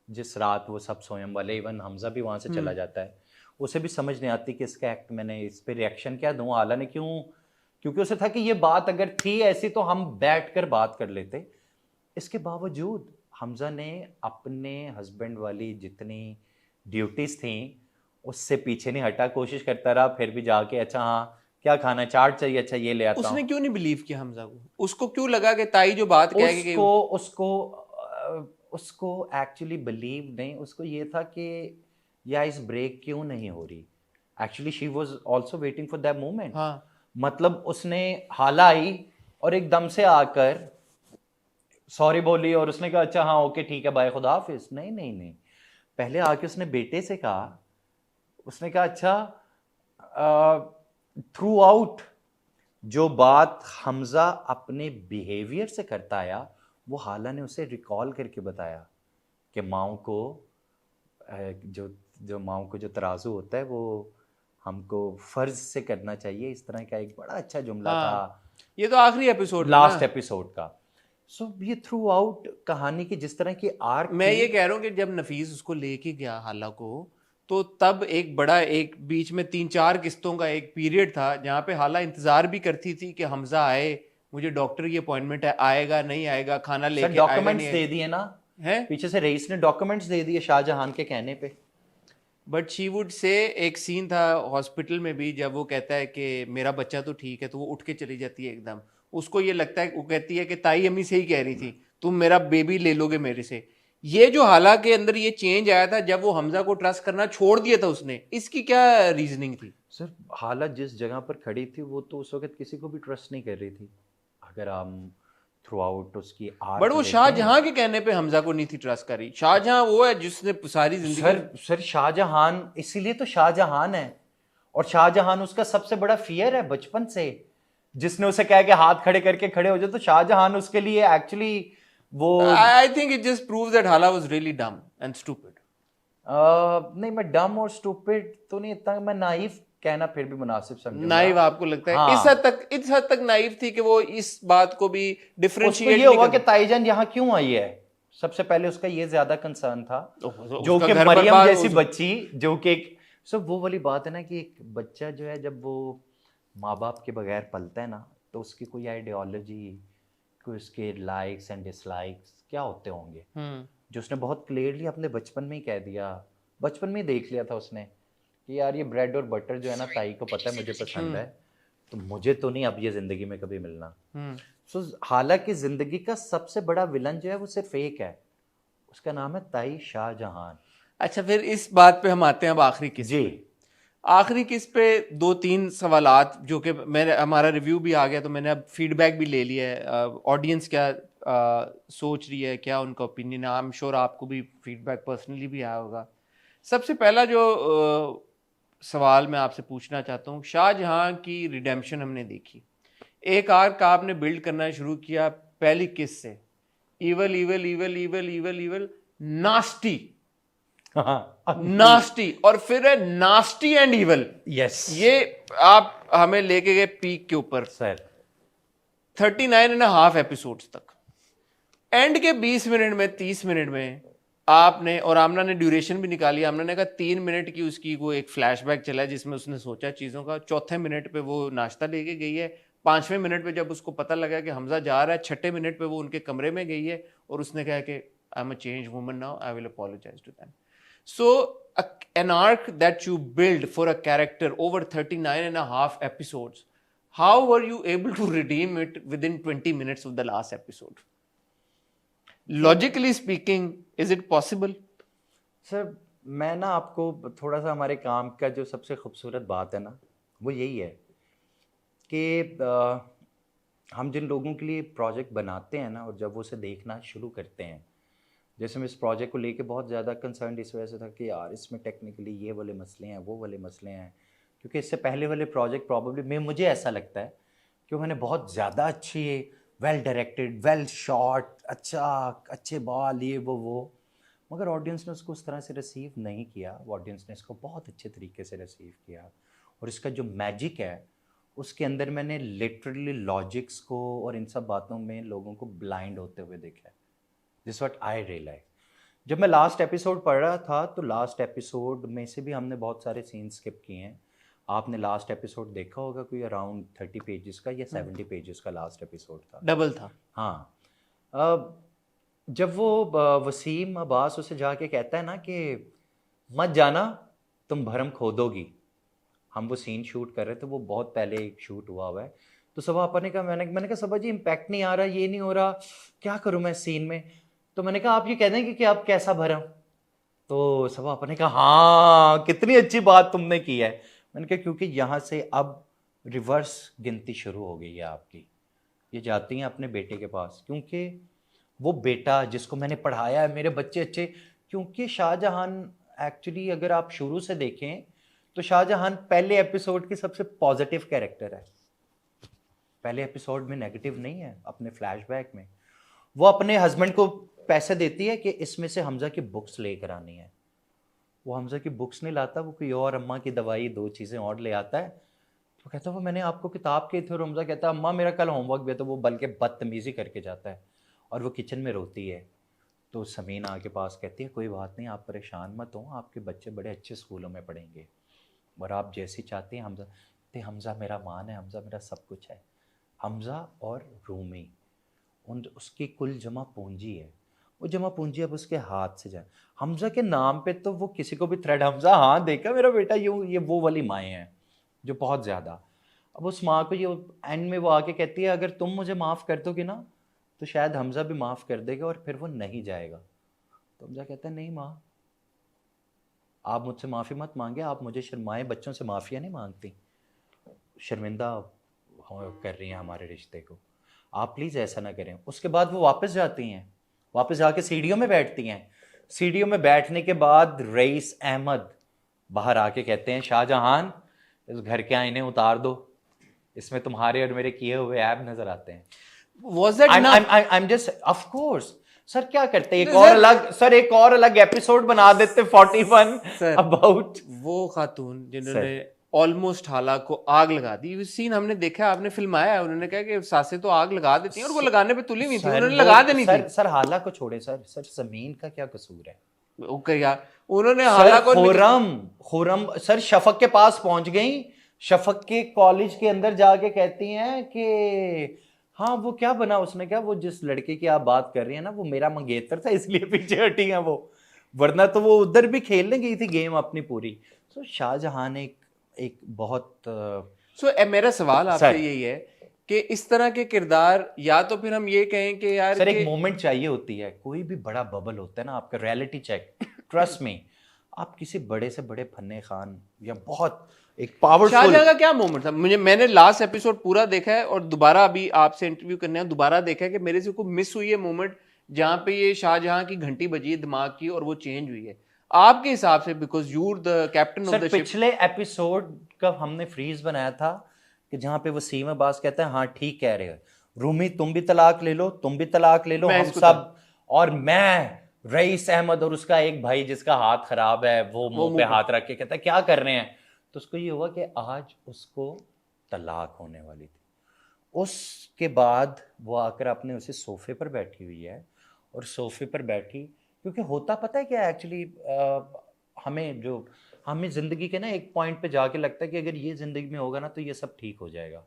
जिस रात वो सब सोयम वाले, इवन हमजा भी वहाँ से चला जाता है, उसे भी समझ नहीं आती कि इसका एक्ट मैंने इस पे रिएक्शन क्या दूँ, आला ने क्यों, क्योंकि उसे था कि ये बात अगर थी ऐसी तो हम बैठ कर बात कर लेते। इसके बावजूद हमजा ने अपने हस्बैंड वाली जितनी ड्यूटीज थी उससे पीछे नहीं हटा, कोशिश करता रहा, फिर भी जाके अच्छा हाँ क्या खाना है, चाट चाहिए, अच्छा ये ले आता उसने हूँ। क्यों नहीं बिलीव किया हमजा को? उसको क्यों लगा कि ताई जो बात कह के उसको उसको उसको एक्चुअली बिलीव नहीं, उसको ये था कि या इस ब्रेक क्यों नहीं हो रही। Actually she was also waiting for that moment. हाँ मतलब उसने हाला आई और एकदम से आकर सॉरी बोली और उसने कहा अच्छा हाँ ओके ठीक है बाय खुदा हाफिज। नहीं नहीं नहीं, पहले आके उसने बेटे से कहा, उसने कहा अच्छा थ्रू आउट जो बात हमजा अपने बिहेवियर से करता आया वो हाला ने उसे रिकॉल करके बताया कि माओ को जो जो माओ को जो तराजू होता है वो हमको फर्ज से करना चाहिए, इस तरह का एक बड़ा अच्छा जुमला था हाँ, ये तो आखिरी एपिसोड लास्ट एपिसोड का। सो ये थ्रू आउट कहानी की जिस तरह की आर्क मैं थी, ये कह रहा हूँ कि जब नफीस उसको लेके गया हाला को, तो तब एक बड़ा, एक बीच में 3-4 किस्तों का एक पीरियड था जहाँ पे हाला इंतजार भी करती थी कि हमजा आए, मुझे डॉक्टर की अपॉइंटमेंट है, आएगा नहीं आएगा, खाना सर लेके आएगा डॉक्यूमेंट्स नहीं दे दिए ना, है। पीछे से रईस ने डॉक्यूमेंट्स दे दिए शाहजहां के कहने पे। बट शी वुड से, एक सीन था हॉस्पिटल में भी जब वो कहता है कि मेरा बच्चा तो ठीक है, तो वो उठ के चली जाती है एकदम। उसको ये लगता है, वो कहती है कि ताई अम्मी से ही कह रही थी तुम मेरा बेबी ले लोगे मेरे से। ये जो हाला के अंदर ये चेंज आया था जब वो हमजा को ट्रस्ट करना छोड़ दिया था उसने, इसकी क्या रीजनिंग थी? सर हालत जिस जगह पर खड़ी थी वो तो उस वक्त किसी को भी ट्रस्ट नहीं कर रही थी। अगर हम थ्रू आउट उसकी बट आर्क वो देखें, शाहजहां के कहने पे हमजा को नहीं थी ट्रस्ट करी। शाहजहां वो है जिसने सारी जिंदगी सर शाहजहां इसीलिए तो शाहजहां है, और शाहजहां उसका सबसे बड़ा फियर है बचपन से, जिसने उसे कहा कि हाथ खड़े करके खड़े हो जाओ, तो शाहजहां उसके लिए एक्चुअली वो I think it just proves that हाला वाज रियली डम एंड स्टूपिड। नहीं मैं डम और स्टूपिड तो नहीं, इतना मैं नाइव कहना फिर भी मुनासिब समझूंगा। नाइव आपको लगता है? हाँ, इस हद तक नाइव थी कि वो इस बात को भी उसको डिफरेंशिएट ये नहीं हुआ कर कि ताईजान यहाँ क्यों आई है, सबसे पहले उसका ये ज्यादा कंसर्न था। जो उसका कि घर मरियम बर्बाद जैसी बच्ची, जो कि सब वो वाली बात है ना कि एक बच्चा जो है जब वो माँ बाप के बगैर पलता है ना, तो उसकी कोई आइडियोलॉजी, कोई उसके लाइक्स एंड डिसलाइक्स क्या होते होंगे, जो उसने बहुत क्लियरली अपने बचपन में ही कह दिया, बचपन में ही देख लिया था उसने कि यार ये ब्रेड और बटर जो है ना ताई को पता है मुझे पसंद है, तो मुझे तो नहीं अब ये जिंदगी में कभी मिलना। सो हालांकि जिंदगी का सबसे बड़ा विलन जो है वो सिर्फ एक है, उसका नाम है ताई शाहजहां। अच्छा, फिर इस बात पे हम आते हैं अब आखिरी किस्त जी पे। आखिरी किस्त पे 2-3 सवालात जो कि मैंने, हमारा रिव्यू भी आ गया तो मैंने अब फीडबैक भी ले लिया है, ऑडियंस क्या सोच रही है, क्या उनका ओपिनियन है। आई एम श्योर आपको भी फीडबैक पर्सनली भी आया होगा। सबसे पहला जो सवाल मैं आपसे पूछना चाहता हूँ, शाहजहां की रिडेम्पशन हमने देखी, एक आर्क आपने बिल्ड करना शुरू किया पहली किस्त से, evil evil evil evil evil evil nasty nasty, और फिर है नास्टी एंड इवल। यस ये आप हमें लेके गए पीक के ऊपर सर, 39.5 एपिसोड्स तक। एंड के 20 मिनट में, 30 मिनट में आपने और आमना ने ड्यूरेशन भी निकाली। आमना ने कहा 3 मिनट की उसकी वो एक फ्लैशबैक चला है जिसमें उसने सोचा चीज़ों का। चौथे मिनट पे वो नाश्ता लेके गई है। 5वें मिनट पे जब उसको पता लगा कि हमजा जा रहा है, 6ठे मिनट पे वो उनके कमरे में गई है और उसने कहा कि I am a change woman now, I will apologise to them. So, an arc that you build for a character over 39.5 episodes, how were you able to redeem it within 20 minutes of the last episode? Logically speaking, is it possible? Sir मैं ना आपको थोड़ा सा हमारे काम का जो सबसे खूबसूरत बात है ना वो यही है कि हम जिन लोगों के लिए प्रोजेक्ट बनाते हैं ना और जब वो उसे देखना शुरू करते हैं, जैसे मैं इस प्रोजेक्ट को लेके बहुत ज़्यादा कंसर्न इस वजह से था कि यार इसमें टेक्निकली ये वाले मसले हैं, वो वाले मसले हैं, क्योंकि इससे पहले वाले प्रोजेक्ट प्रॉब्लली में मुझे ऐसा लगता है कि मैंने बहुत ज़्यादा अच्छी, वेल डायरेक्टेड, वेल शॉट, अच्छे बाल, ये वो, मगर ऑडियंस ने उसको उस तरह से रिसीव नहीं किया। ऑडियंस ने इसको बहुत अच्छे तरीके से रिसीव किया और इसका जो मैजिक है उसके अंदर मैंने लिटरली लॉजिक्स को और इन सब बातों में लोगों को ब्लाइंड होते हुए देखा है। This what I realise. जब मैं लास्ट एपिसोड पढ़ रहा था तो लास्ट एपिसोड में से भी हमने बहुत सारे सीन स्किप किए हैं। आपने लास्ट एपिसोड देखा होगा, कोई अराउंड 30 पेजेस का या 70 पेजेस का लास्ट एपिसोड था। डबल था। हाँ। जब वो वसीम अब्बास उसे जाके कहता है ना कि मत जाना, तुम भरम खोदोगी। हम वो सीन शूट कर रहे थे, वो बहुत पहले एक शूट हुआ है। तो सबा आपा ने कहा, मैंने कहा सबा जी इम्पैक्ट नहीं आ रहा, ये नहीं हो रहा, क्या करूं मैं सीन में। तो मैंने कहा आप ये कह देंगे कि आप कैसा भरम। तो सबा आपा ने कहा हाँ कितनी अच्छी बात तुमने की है। मैंने कहा क्योंकि यहाँ से अब रिवर्स गिनती शुरू हो गई है आपकी। ये जाती हैं अपने बेटे के पास, क्योंकि वो बेटा जिसको मैंने पढ़ाया है, मेरे बच्चे अच्छे। क्योंकि शाहजहां एक्चुअली अगर आप शुरू से देखें तो शाहजहां पहले एपिसोड की सबसे पॉजिटिव कैरेक्टर है। पहले एपिसोड में नेगेटिव नहीं है। अपने फ्लैशबैक में वो अपने हस्बैंड को पैसे देती है कि इसमें से हमजा की बुक्स लेकर आनी है। वो हमजा की बुक्स नहीं लाता, वो कोई और अम्मा की दवाई 2 चीज़ें और ले आता है। तो कहता है वो मैंने आपको किताब के थे, और हमजा कहता है अम्मा मेरा कल होमवर्क भी है। तो वो बल्कि बदतमीज़ी करके जाता है और वो किचन में रोती है। तो समीन आके पास कहती है कोई बात नहीं, आप परेशान मत हो, आपके बच्चे बड़े अच्छे स्कूलों में पढ़ेंगे और आप जैसी चाहती हैं। हमजा ते हमजा मेरा मान है, हमजा मेरा सब कुछ है। हमजा और रूमी उन उसकी कुल जमा पूंजी है। वो जमा पूंजी अब उसके हाथ से जाए। हमजा के नाम पे तो वो किसी को भी थ्रेड, हमजा हाँ देखा मेरा बेटा, ये वो वाली माएँ हैं जो बहुत ज़्यादा। अब उस माँ को ये एंड में वो आके कहती है अगर तुम मुझे माफ़ कर दोगे ना तो शायद हमजा भी माफ़ कर देगा और फिर वो नहीं जाएगा। तो हमजा कहता है नहीं माँ, आप मुझसे माफ़ी मत मांगे, आप मुझे शर्माए बच्चों से माफ़िया नहीं मांगती, शर्मिंदा कर रही हैं हमारे रिश्ते को, आप प्लीज़ ऐसा ना करें। उसके बाद वो वापस जाती हैं, वापस जाके सीढ़ियों में बैठती हैं। सीढ़ियों में बैठने के बाद रईस अहमद बाहर आके कहते हैं शाहजहां इस घर के आईने उतार दो, इसमें तुम्हारे और मेरे किए हुए ऐब नजर आते हैं। Was that enough? I'm just of course sir क्या करते एक और अलग एपिसोड बना देते 41 अबाउट वो खातून जिन्होंने ऑलमोस्ट हाला को आग लगा दी। ये सीन हमने देखा, आपने फिल्माया है, उन्होंने कहा कि सासें तो आग लगा देती हैं और वो लगाने पे तुली हुई थी, उन्होंने लगा देनी थी। सर हाला को छोड़े सर जमीन का क्या कसूर है। ओके यार, उन्होंने हाला को खुरम सर शफक के पास पहुंच गई, शफक के कॉलेज के अंदर जाके कहती हैं कि हाँ वो क्या बना, उसने क्या वो जिस लड़के की आप बात कर रही है ना वो मेरा मंगेतर था इसलिए पीछे हटी है वो, वरना तो वो उधर भी खेलने गई थी गेम अपनी पूरी। तो शाहजहां ने एक बहुत मेरा सवाल आपसे यही है कि इस तरह के किरदार, या तो फिर हम ये कहें कि यार सर एक मोमेंट चाहिए होती है, कोई भी बड़ा बबल होता है ना आपका रियलिटी चेक, ट्रस्ट में आप किसी बड़े से बड़े फन्ने खान या बहुत एक पावरफुल। शाहजहां का क्या मोमेंट था? मैंने लास्ट एपिसोड पूरा देखा है और दोबारा अभी आपसे इंटरव्यू करने दोबारा देखा है कि मेरे से कोई मिस हुई है मोमेंट जहां पे ये शाहजहां की घंटी बजी है दिमाग की और वो चेंज हुई है आपके हिसाब से, because you are the captain of the ship. पिछले एपिसोड का हमने फ्रीज बनाया था कि जहां पे वसीम अब्बास कहता है हाँ ठीक कह रहे हो रूमी, तुम भी तलाक ले लो, तुम भी तलाक ले लो, हम सब, और मैं रईस अहमद और उसका एक भाई जिसका हाथ खराब है वो मुंह पे हाथ रख के कहता है क्या कर रहे हैं। तो उसको ये हुआ कि आज उसको तलाक होने वाली थी। उसके बाद वो आकर अपने उसे सोफे पर बैठी हुई है और सोफे पर बैठी, क्योंकि होता पता है क्या एक्चुअली हमें जिंदगी के ना एक पॉइंट पे जाके लगता है कि अगर ये जिंदगी में होगा ना तो ये सब ठीक हो जाएगा।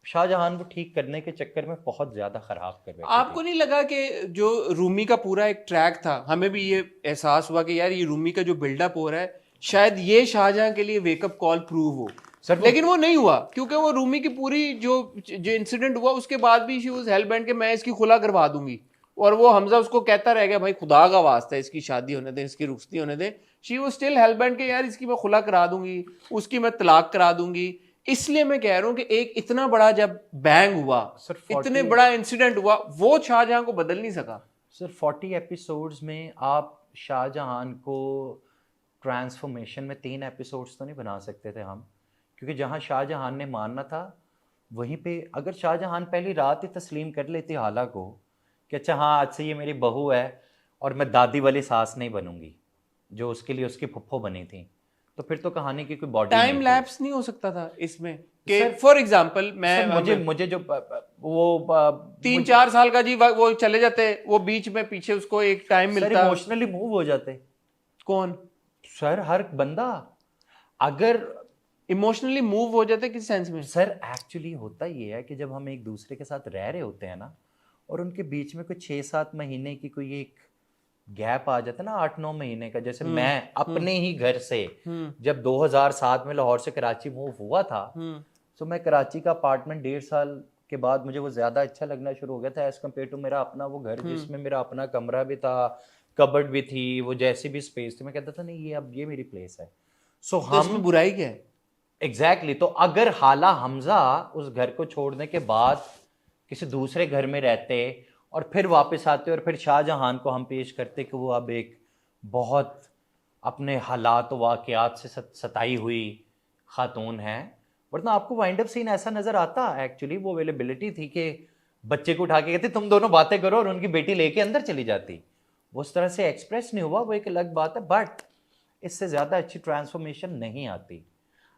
शाहजहां वो ठीक करने के चक्कर में बहुत ज्यादा खराब कर बैठे। आपको नहीं लगा कि जो रूमी का पूरा एक ट्रैक था, हमें भी ये एहसास हुआ कि यार ये रूमी का जो बिल्डअप हो रहा है शायद ये शाहजहां के लिए वेकअप कॉल प्रूव हो, लेकिन वो नहीं हुआ, क्योंकि वो रूमी की पूरी जो इंसिडेंट हुआ उसके बाद भी शी वाज हेल बेंट कि मैं इसकी खुला करवा दूंगी, और वो हमजा उसको कहता रह गया भाई खुदा का वास्ता है इसकी शादी होने दें, इसकी रुखसती होने दें। She was still hello bent कि यार इसकी मैं खुला करा दूंगी, उसकी मैं तलाक करा दूंगी। इसलिए मैं कह रहा हूं कि एक इतना बड़ा जब बैंग हुआ, इतने बड़ा इंसिडेंट हुआ, वो शाहजहां को बदल नहीं सका। सर 40 एपिसोड्स में आप शाहजहां को ट्रांसफॉर्मेशन में 3 एपिसोड्स तो नहीं बना सकते थे हम, क्योंकि जहां शाहजहां ने मानना था वहीं पे अगर शाहजहां पहली रात ही तस्लीम कर लेती हाला को कि अच्छा हाँ आज से ये मेरी बहू है और मैं दादी वाली सास नहीं बनूंगी जो उसके लिए उसकी फुफ्फो बनी थी, तो फिर तो कहानी की कोई बॉडी टाइम लैप्स नहीं हो सकता था इसमें कि फॉर एग्जांपल मुझे जो वो 3-4 साल का जी वो चले जाते, वो बीच में पीछे उसको एक टाइम सर मिलता। इमोशनली मूव हो जाते कौन सर, हर बंदा अगर इमोशनली मूव हो जाते किस सेंस में? सर एक्चुअली होता ये है कि जब हम एक दूसरे के साथ रह रहे होते हैं ना, और उनके बीच में कोई 6-7 महीने की कोई एक गैप आ जाता है ना, 8-9 महीने का, जैसे मैं अपने ही घर से जब 2007 में लाहौर से कराची मूव हुआ था, तो मैं कराची का अपार्टमेंट 1.5 साल के बाद मुझे वो ज्यादा अच्छा लगना शुरू हो गया था एज कम्पेयर टू मेरा अपना वो घर, जिसमें मेरा अपना कमरा भी था, कबर्ड भी थी, वो जैसी भी स्पेस थी, मैं कहता था नहीं ये अब ये मेरी प्लेस है। सो तो इसमें बुराई क्या है? एग्जैक्टली तो अगर हाला हमजा उस घर को छोड़ने के बाद किसी दूसरे घर में रहते और फिर वापस आते और फिर शाहजहां को हम पेश करते कि वो अब एक बहुत अपने हालात वाकयात से सताई हुई खातून है, वरना आपको वाइंड अप सीन ऐसा नजर आता। एक्चुअली वो अवेलेबिलिटी थी कि बच्चे को उठा के कहते तुम दोनों बातें करो और उनकी बेटी लेके अंदर चली जाती। वो उस तरह से एक्सप्रेस नहीं हुआ, वो एक अलग बात है, बट इससे ज्यादा अच्छी ट्रांसफॉर्मेशन नहीं आती।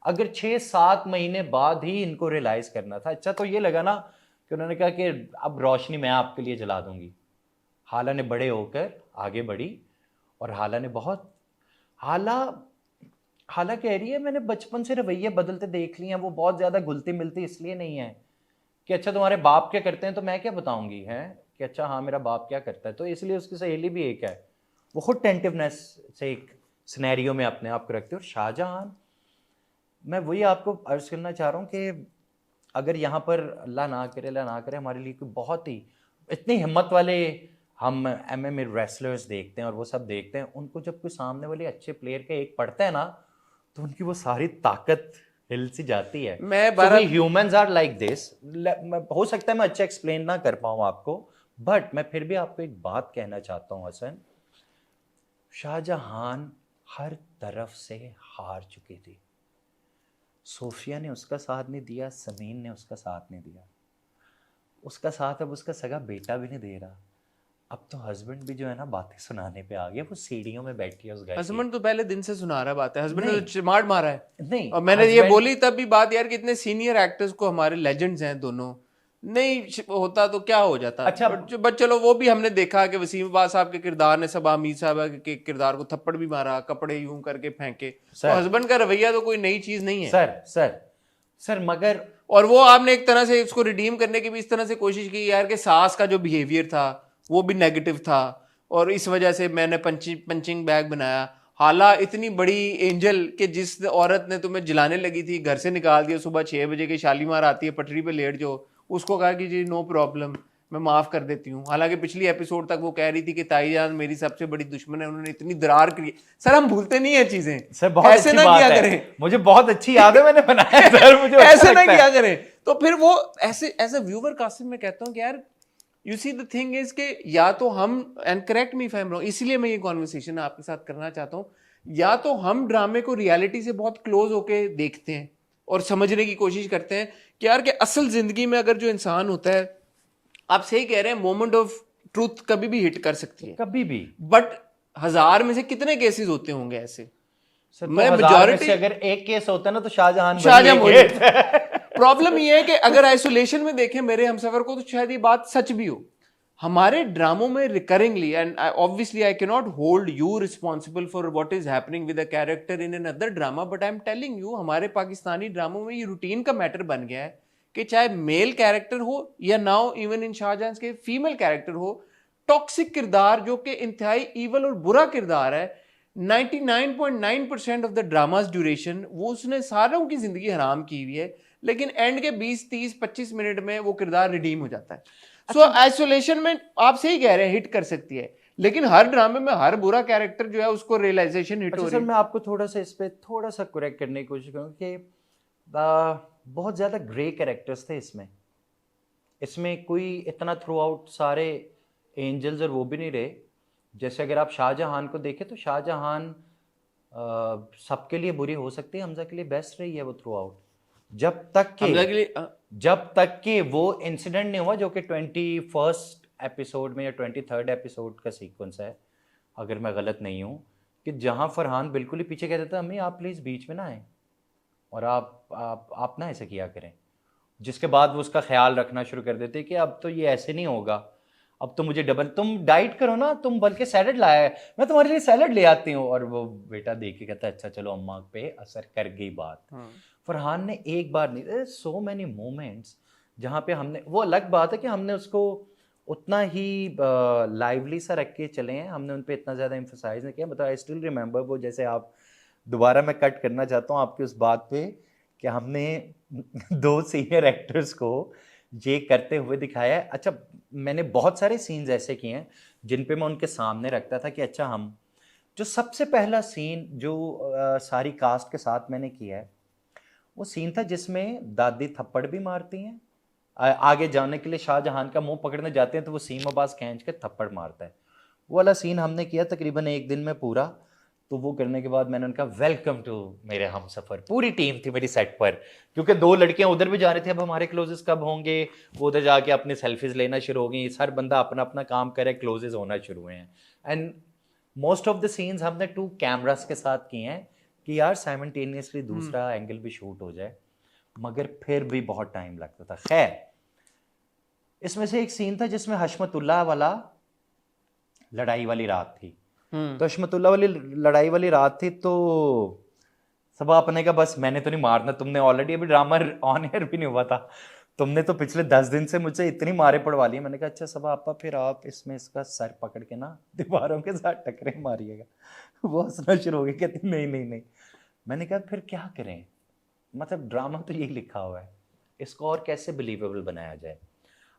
अगर 6-7 महीने बाद ही इनको रियलाइज करना था। अच्छा तो ये लगा ना कि उन्होंने कहा कि अब रोशनी मैं आपके लिए जला दूंगी। हाला ने बड़े होकर आगे बढ़ी और हाला ने बहुत हाला कह रही है मैंने बचपन से रवैये बदलते देख लिए हैं, वो बहुत ज्यादा घुलती मिलती इसलिए नहीं है कि अच्छा तुम्हारे बाप क्या करते हैं तो मैं क्या बताऊंगी है कि अच्छा हाँ मेरा बाप क्या करता है, तो इसलिए उसकी सहेली भी एक है। वो खुद टेंटिवनेस से एक सिनेरियो में अपने आप को रखते। और शाहजहां, मैं वही आपको अर्ज करना चाह रहा हूँ कि अगर यहाँ पर अल्लाह ना करे हमारे लिए कोई बहुत ही इतनी हिम्मत वाले हम MMA रेसलर्स देखते हैं और वो सब देखते हैं, उनको जब कोई सामने वाले अच्छे प्लेयर का एक पड़ता है ना तो उनकी वो सारी ताकत हिल सी जाती है। Humans are like this. हो सकता है मैं अच्छा एक्सप्लेन ना कर पाऊँ आपको, बट मैं फिर भी आपको एक बात कहना चाहता हूँ हसन, शाहजहां हर तरफ से हार चुकी थी। सोफिया ने उसका साथ नहीं दिया, समीन ने उसका साथ नहीं दिया, उसका साथ अब उसका सगा बेटा भी नहीं दे रहा। अब तो हस्बैंड भी जो है ना बातें सुनाने पे आ गया, वो सीढ़ियों में बैठी है उस घर। हस्बैंड तो पहले दिन से सुना रहा बात है, हस्बैंड ने तो चिमाड़ मारा है। नहीं, और मैंने ये बोली तब भी बात यार कि इतने सीनियर एक्टर्स को, हमारे लेजेंड्स हैं दोनों, नहीं होता तो क्या हो जाता। अच्छा बट चलो वो भी हमने देखा कि वसीम अब्बास साहब के किरदार ने सब आमिर साहब के किरदार को थप्पड़ भी मारा, कपड़े यूं करके फेंके। तो हस्बैंड का रवैया तो कोई नई चीज नहीं है सर मगर, और वो आपने एक तरह से उसको रिडीम करने की भी इस तरह से कोशिश की यार कि सास का जो बिहेवियर था वो भी नेगेटिव था और इस वजह से मैंने पंचिंग बैग बनाया। हाला इतनी बड़ी एंजल कि जिस औरत ने तुम्हें जलाने लगी थी घर से निकाल दिया, सुबह 6 बजे की शालीमार आती है पटरी पे लेट जो, उसको कहा कि जी नो प्रॉब्लम मैं माफ कर देती हूँ। हालांकि पिछली एपिसोड तक वो कह रही थी कि ताईजान मेरी सबसे बड़ी दुश्मन है, उन्होंने इतनी दरार करी। सर हम भूलते नहीं है चीजें सर, बहुत ऐसे ना किया करें। मुझे बहुत अच्छी याद है मैंने बनाया सर, मुझे ऐसे ना किया करें। तो फिर वो ऐसे एज अ व्यूवर कासिम मैं कहता हूँ कि यार you see the thing is के या तो हम, and correct me if I am wrong, इसलिए मैं ये कॉन्वर्सेशन आपके साथ करना चाहता हूँ, या तो हम ड्रामे को रियलिटी से बहुत क्लोज होके देखते हैं और समझने की कोशिश करते हैं कि यार कि असल जिंदगी में अगर जो इंसान होता है, आप सही कह रहे हैं, मोमेंट ऑफ ट्रूथ कभी भी हिट कर सकती है, कभी भी, बट 1000 में से कितने केसेस होते होंगे ऐसे? सर मैं मेजॉरिटी, अगर एक केस होता है ना तो शाहजहां प्रॉब्लम ये है कि अगर आइसोलेशन में देखें मेरे हमसफर को तो शायद ये बात सच भी हो। हमारे ड्रामों में recurringly, and obviously I can not hold you responsible for what is happening with a character in another drama, but I am telling you हमारे पाकिस्तानी ड्रामों में ये रूटीन का मैटर बन गया है कि चाहे मेल कैरेक्टर हो या नाउ इवन इन शाहजहां के फीमेल कैरेक्टर हो, टॉक्सिक किरदार जो कि इंतहाई ईवल और बुरा किरदार है, 99.9% ऑफ द ड्रामाज ड्यूरेशन वो उसने सारों की जिंदगी हराम की हुई है, लेकिन एंड के 20, 30, 25 मिनट में वो किरदार रिडीम हो जाता है। सो आइसोलेशन में आप सही कह रहे हैं हिट कर सकती है, लेकिन हर ड्रामे में हर बुरा कैरेक्टर जो है उसको रियलाइजेशन हिट हो रही है। सर मैं आपको थोड़ा सा इस पे थोड़ा सा करेक्ट करने की कोशिश करूँ कि बहुत ज्यादा ग्रे कैरेक्टर्स थे इसमें कोई इतना थ्रू आउट सारे एंजल्स और वो भी नहीं रहे। जैसे अगर आप शाहजहां को देखें तो शाहजहां सबके लिए बुरी हो सकती है, हमजा के लिए बेस्ट रही है वो थ्रू आउट, जब तक कि वो इंसिडेंट नहीं हुआ जो कि 21st एपिसोड में या 23rd एपिसोड का सीक्वेंस है अगर मैं गलत नहीं हूँ, कि जहाँ फरहान बिल्कुल ही पीछे कहता था अम्मी आप प्लीज़ बीच में ना आए और आप ना ऐसे किया करें, जिसके बाद वो उसका ख्याल रखना शुरू कर देते कि अब तो ये ऐसे नहीं होगा, अब तो मुझे डबल तुम डाइट करो ना, तुम बल्कि सैलड लाया है, मैं तुम्हारे लिए सैलड ले आती हूँ। और वो बेटा देख के कहता है अच्छा चलो अम्मा पे असर कर गई बात। फरहान ने एक बार नहीं, सो मैनी मोमेंट्स जहाँ पे हमने, वो अलग बात है कि हमने उसको उतना ही लाइवली सा रख के चले हैं, हमने उन पर इतना ज़्यादा एम्फोसाइज नहीं किया। मतलब आई स्टिल रिमेंबर वो, जैसे आप दोबारा मैं कट करना चाहता हूँ आपकी उस बात पे कि हमने 2 सीनियर एक्टर्स को ये करते हुए दिखाया है। अच्छा मैंने बहुत सारे सीन्स ऐसे किए हैं जिन पे मैं उनके सामने रखता था कि अच्छा हम, जो सबसे पहला सीन जो सारी कास्ट के साथ मैंने किया है वो सीन था जिसमें दादी थप्पड़ भी मारती हैं, आगे जाने के लिए शाहजहान का मुंह पकड़ने जाते हैं तो वो सीम अब्बास खींच के थप्पड़ मारता है। वो वाला सीन हमने किया तकरीबन 1 दिन में पूरा। तो वो करने के बाद मैंने उनका वेलकम टू मेरे हमसफ़र, पूरी टीम थी मेरी सेट पर, क्योंकि 2 लड़कियां उधर भी जा रही थी, अब हमारे क्लोजेस कब होंगे, वो उधर जाके अपने सेल्फीज लेना शुरू हो गई, हर बंदा अपना अपना काम करे, क्लोजेस होना शुरू हुए हैं। And most of the scenes हमने 2 कैमरास के साथ किए हैं कि यार साइमल्टेनियसली दूसरा एंगल भी शूट हो जाए, मगर फिर भी बहुत टाइम लगता था। खैर इसमें से एक सीन था जिसमें हशमतुल्लाह वाला लड़ाई वाली रात थी। तो हशमतुल्लाह वाली लड़ाई वाली रात थी, तो सब आपने का बस मैंने तो नहीं मारना, तुमने ऑलरेडी अभी ड्रामा ऑन एयर भी नहीं हुआ था, तुमने तो पिछले 10 दिन से मुझसे इतनी मारे पड़वा ली। मैंने कहा अच्छा सब आपा फिर आप इसमें इसका सर पकड़ के ना दीवारों के साथ टकरे मारिएगा। वो हंसना शुरू हो गया, कहती नहीं नहीं नहीं। मैंने कहा फिर क्या करें, मतलब ड्रामा तो यही लिखा हुआ है, इसको और कैसे बिलीवेबल बनाया जाए।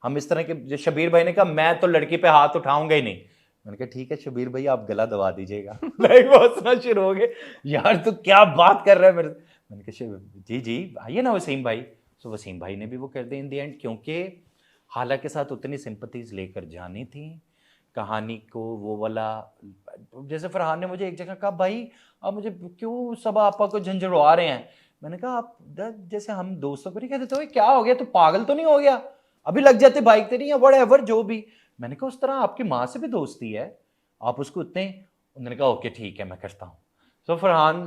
हम इस तरह के, जो शबीर भाई ने कहा मैं तो लड़की पे हाथ उठाऊंगा ही नहीं, मैंने कहा ठीक है शबीर भाई आप गला दबा दीजिएगा। लाइक वो हंसना शुरू हो गए, यार तू क्या बात कर रहा है मेरे। मैंने कहा जी जी आइए ना वसीम भाई। तो वसीम भाई ने भी वो कर दी इन दी एंड, क्योंकि हाला के साथ उतनी सिंपथीज लेकर जानी थी कहानी को। वो वाला जैसे फरहान ने मुझे एक जगह कहा भाई अब मुझे क्यों सब आपा को झंझड़वा रहे हैं, मैंने कहा आप जैसे हम दोस्तों को नहीं कहते तो क्या हो गया, तो पागल तो नहीं हो गया, अभी लग जाते बाइक तेरी या व्हाटएवर जो भी। मैंने कहा उस तरह आपकी माँ से भी दोस्ती है, आप उसको उतने, उन्होंने कहा ओके ठीक है मैं करता हूँ। So Farhan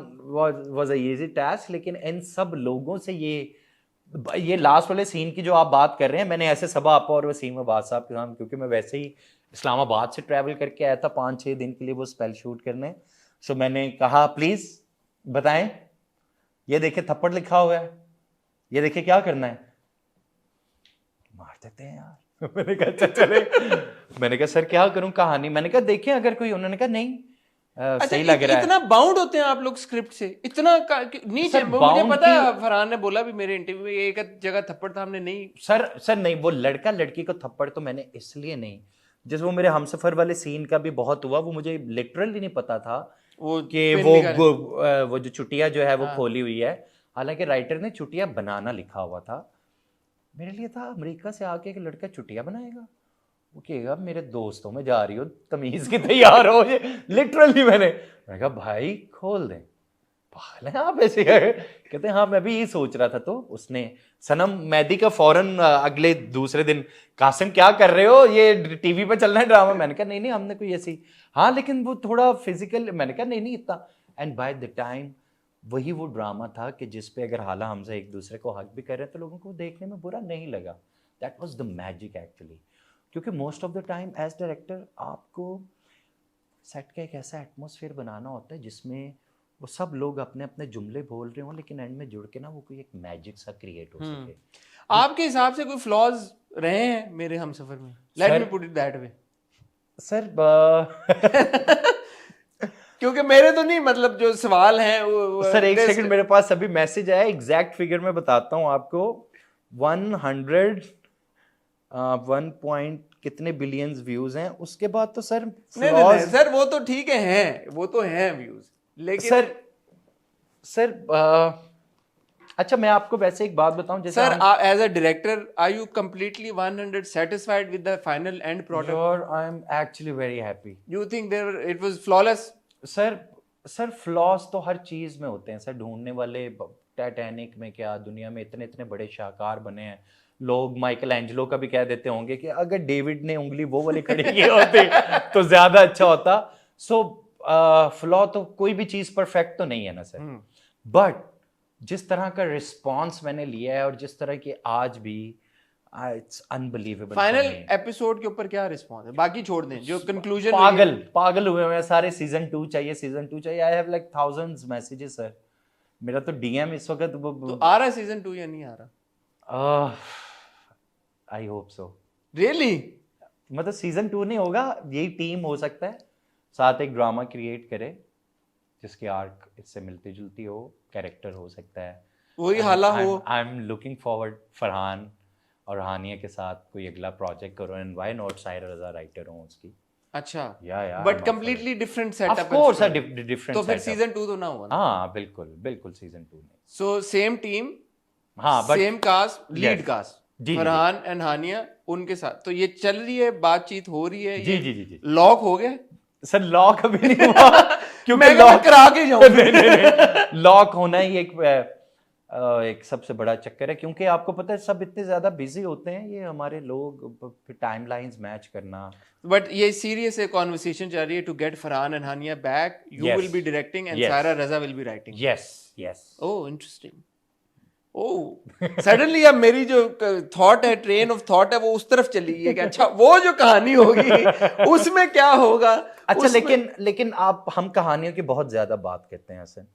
was a easy task. लेकिन इन सब लोगों से ये लास्ट वाले सीन की जो आप बात कर रहे हैं, मैंने ऐसे सबा आपा और वसीम अब्बास साहब के साथ, क्योंकि मैं वैसे ही इस्लामाबाद से ट्रैवल करके आया था 5-6 दिन के लिए वो स्पेल शूट करने। सो मैंने कहा प्लीज़ बताएं, ये देखे थप्पड़ लिखा हुआ है, ये देखे क्या करना है, मार देते हैं यार। मैंने कहा अच्छा चले। मैंने कहा सर क्या करूं कहानी, मैंने कहा देखें अगर कोई, उन्होंने कहा नहीं सही लग रहा है। इतना बाउंड होते हैं आप लोग स्क्रिप्ट से, इतना नीचे। मुझे पता है फरहान ने बोला भी मेरे इंटरव्यू में, एक जगह थप्पड़ था हमने नहीं सर नहीं, वो लड़का लड़की को थप्पड़ तो मैंने इसलिए नहीं, जैसे वो मेरे हमसफर वाले सीन का भी बहुत हुआ, वो मुझे लिटरली नहीं पता था वो कि वो जो चुटिया जो है वो खोली हुई है, हालांकि राइटर ने चुटिया बनाना लिखा हुआ था। मेरे लिए था अमेरिका से आके एक लड़का चुटिया बनाएगा, वो कहेगा मेरे दोस्तों में जा रही हो तमीज के तैयार हो, ये लिटरली मैंने कहा भाई खोल दें, पागल हैं आप ऐसे। कहते हैं हाँ मैं भी यही सोच रहा था। तो उसने सनम मैदी का फौरन अगले दूसरे दिन कासिम क्या कर रहे हो, ये टीवी पे चल रहा है ड्रामा। मैंने कहा नहीं नहीं हमने कोई ऐसी, हाँ लेकिन वो थोड़ा फिजिकल, मैंने कहा नहीं नहीं इतना। एंड बाय द टाइम वही वो ड्रामा था कि जिस पे अगर हाला हमसे एक दूसरे को हक भी कर रहे हैं तो लोगों को देखने में बुरा नहीं लगा। That was the magic actually, क्योंकि most of the time as director आपको सेट का एक ऐसा एटमॉस्फेयर बनाना होता है जिसमें वो सब लोग अपने अपने जुमले बोल रहे हों, लेकिन एंड में जुड़ के ना वो कोई एक मैजिक सा क्रिएट हो सके। आपके हिसाब से कोई फ्लॉज रहे हैं मेरे हमसफर में? Let me put it that way sir. क्योंकि मेरे तो नहीं, मतलब जो सवाल हैं वो सर एक सेकंड, मेरे पास अभी मैसेज आया, एग्जैक्ट फिगर मैं बताता हूँ आपको। 1 पॉइंट कितने बिलियंस व्यूज हैं, उसके बाद तो सर नहीं, सर वो तो ठीक है वो तो हैं व्यूज, लेकिन सर अच्छा मैं आपको वैसे एक बात बताऊं, जैसे sir as a director are you completely 100 satisfied with the final end product? I am actually very happy. You think it was flawless? Sir flaws तो हर चीज में होते हैं सर, ढूंढने वाले। टाइटैनिक में क्या, दुनिया में इतने इतने बड़े शाहकार बने हैं लोग, माइकल एंजेलो का भी कह देते होंगे कि अगर डेविड ने उंगली वो वाली खड़ी की होती तो ज्यादा अच्छा होता। सो फ्लॉ तो कोई भी चीज परफेक्ट तो नहीं है ना सर, बट जिस तरह का रिस्पॉन्स मैंने लिया है और जिस तरह की आज भी, इट्स अनबिलीवेबल। फाइनल एपिसोड के ऊपर क्या रिस्पॉन्स है? बाकी छोड़ दें, जो कंक्लूजन पागल हुए हैं सारे। सीजन 2 चाहिए, सीजन 2 चाहिए। I have like thousands messages sir. मेरा तो डीएम इस वक्त तो आ रहा है सीजन 2 या नहीं आ रहा? I hope so. रियली? मतलब सीजन 2 नहीं होगा, यही टीम हो सकता है साथ एक ड्रामा क्रिएट करे जिसकी आर्क इससे मिलती जुलती हो, कैरेक्टर हो सकता है वही हाला हो। I am looking forward Farhan और हानिया के साथ कोई अगला प्रोजेक्ट करो, and why not Saira Raza writer हूं उसकी। अच्छा, या but completely different setup. Of course a different. तो फिर सीजन 2 तो ना हुआ ना? हां बिल्कुल बिल्कुल, सीजन 2 नहीं। सो सेम टीम, हाँ but same cast, lead Yes. Cast, जी, जी, फरहान एंड हानिया, उनके साथ तो ये चल रही है, बातचीत हो रही है। जी जी जी जी लॉक हो गया सर? लॉक अभी नहीं हुआ क्योंकि मैं लॉक करा के जाऊं। लॉक होना ही एक सबसे बड़ा चक्कर है, क्योंकि आपको पता है सब इतने ज्यादा बिजी होते हैं ये हमारे लोग, टाइमलाइंस मैच करना। बट ये सीरियस है कॉन्वर्सेशन चल रही है to get Farhan and Hania back. You Yes. Will be directing and Yes. Saira Raza will be writing. Yes yes. Oh interesting. Oh suddenly अब मेरी जो थॉट है, ट्रेन ऑफ थॉट है, वो उस तरफ चली गई है कि अच्छा वो जो कहानी होगी उसमें क्या होगा। अच्छा लेकिन आप, हम कहानियों की बहुत ज्यादा बात करते हैं हसन।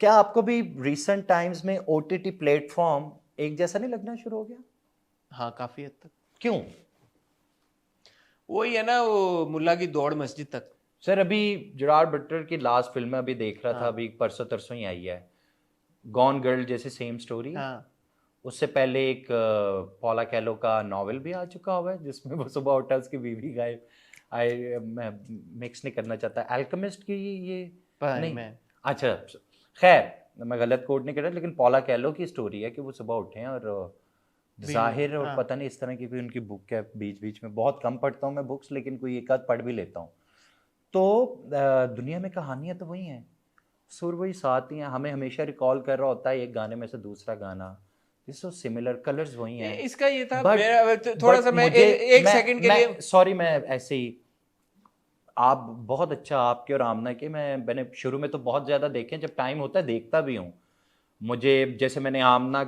क्या आपको भी रिसेंट टाइम्स में ओटीटी प्लेटफॉर्म एक जैसा नहीं लगना शुरू हो गया? हाँ काफी हद तक। क्यों? वही है ना, वो मुल्ला की दौड़ मस्जिद तक। सर अभी जरार बट्टर की लास्ट फिल्म में अभी देख रहा था, अभी परसों तरसों ही आई है, गॉन गर्ल जैसी सेम स्टोरी। हाँ उससे पहले एक पॉला कैलो का नॉवेल भी आ चुका हुआ है जिसमें वो सुबह उठा उसकी बीवी गायब। मैं मिक्स नहीं करना चाहता, अल्केमिस्ट की ये नहीं मैं अच्छा खैर मैं गलत कोट नहीं कर रहा, लेकिन पॉला कैलो की स्टोरी है कि वो सुबह उठे हैं और जाहिर और पता नहीं इस तरह की कोई उनकी बुक है। बीच बीच में बहुत कम पढ़ता हूँ मैं बुक्स, लेकिन कोई एक आध पढ़ भी लेता हूँ। तो दुनिया में कहानियाँ तो वही हैं, सुर वही साथ ही हैं, हमें हमेशा रिकॉल कर रहा होता है एक गाने में से दूसरा गाना, दिस सो सिमिलर, कलर्स वही हैं। इसका ये था But- मेरा थोड़ा सा मैं एक सेकंड के लिए सॉरी, मैं ऐसे ही, आप बहुत अच्छा, आपके और आमना के मैंने शुरू में तो बहुत ज़्यादा देखे, जब टाइम होता है देखता भी हूँ। मुझे जैसे मैंने आमना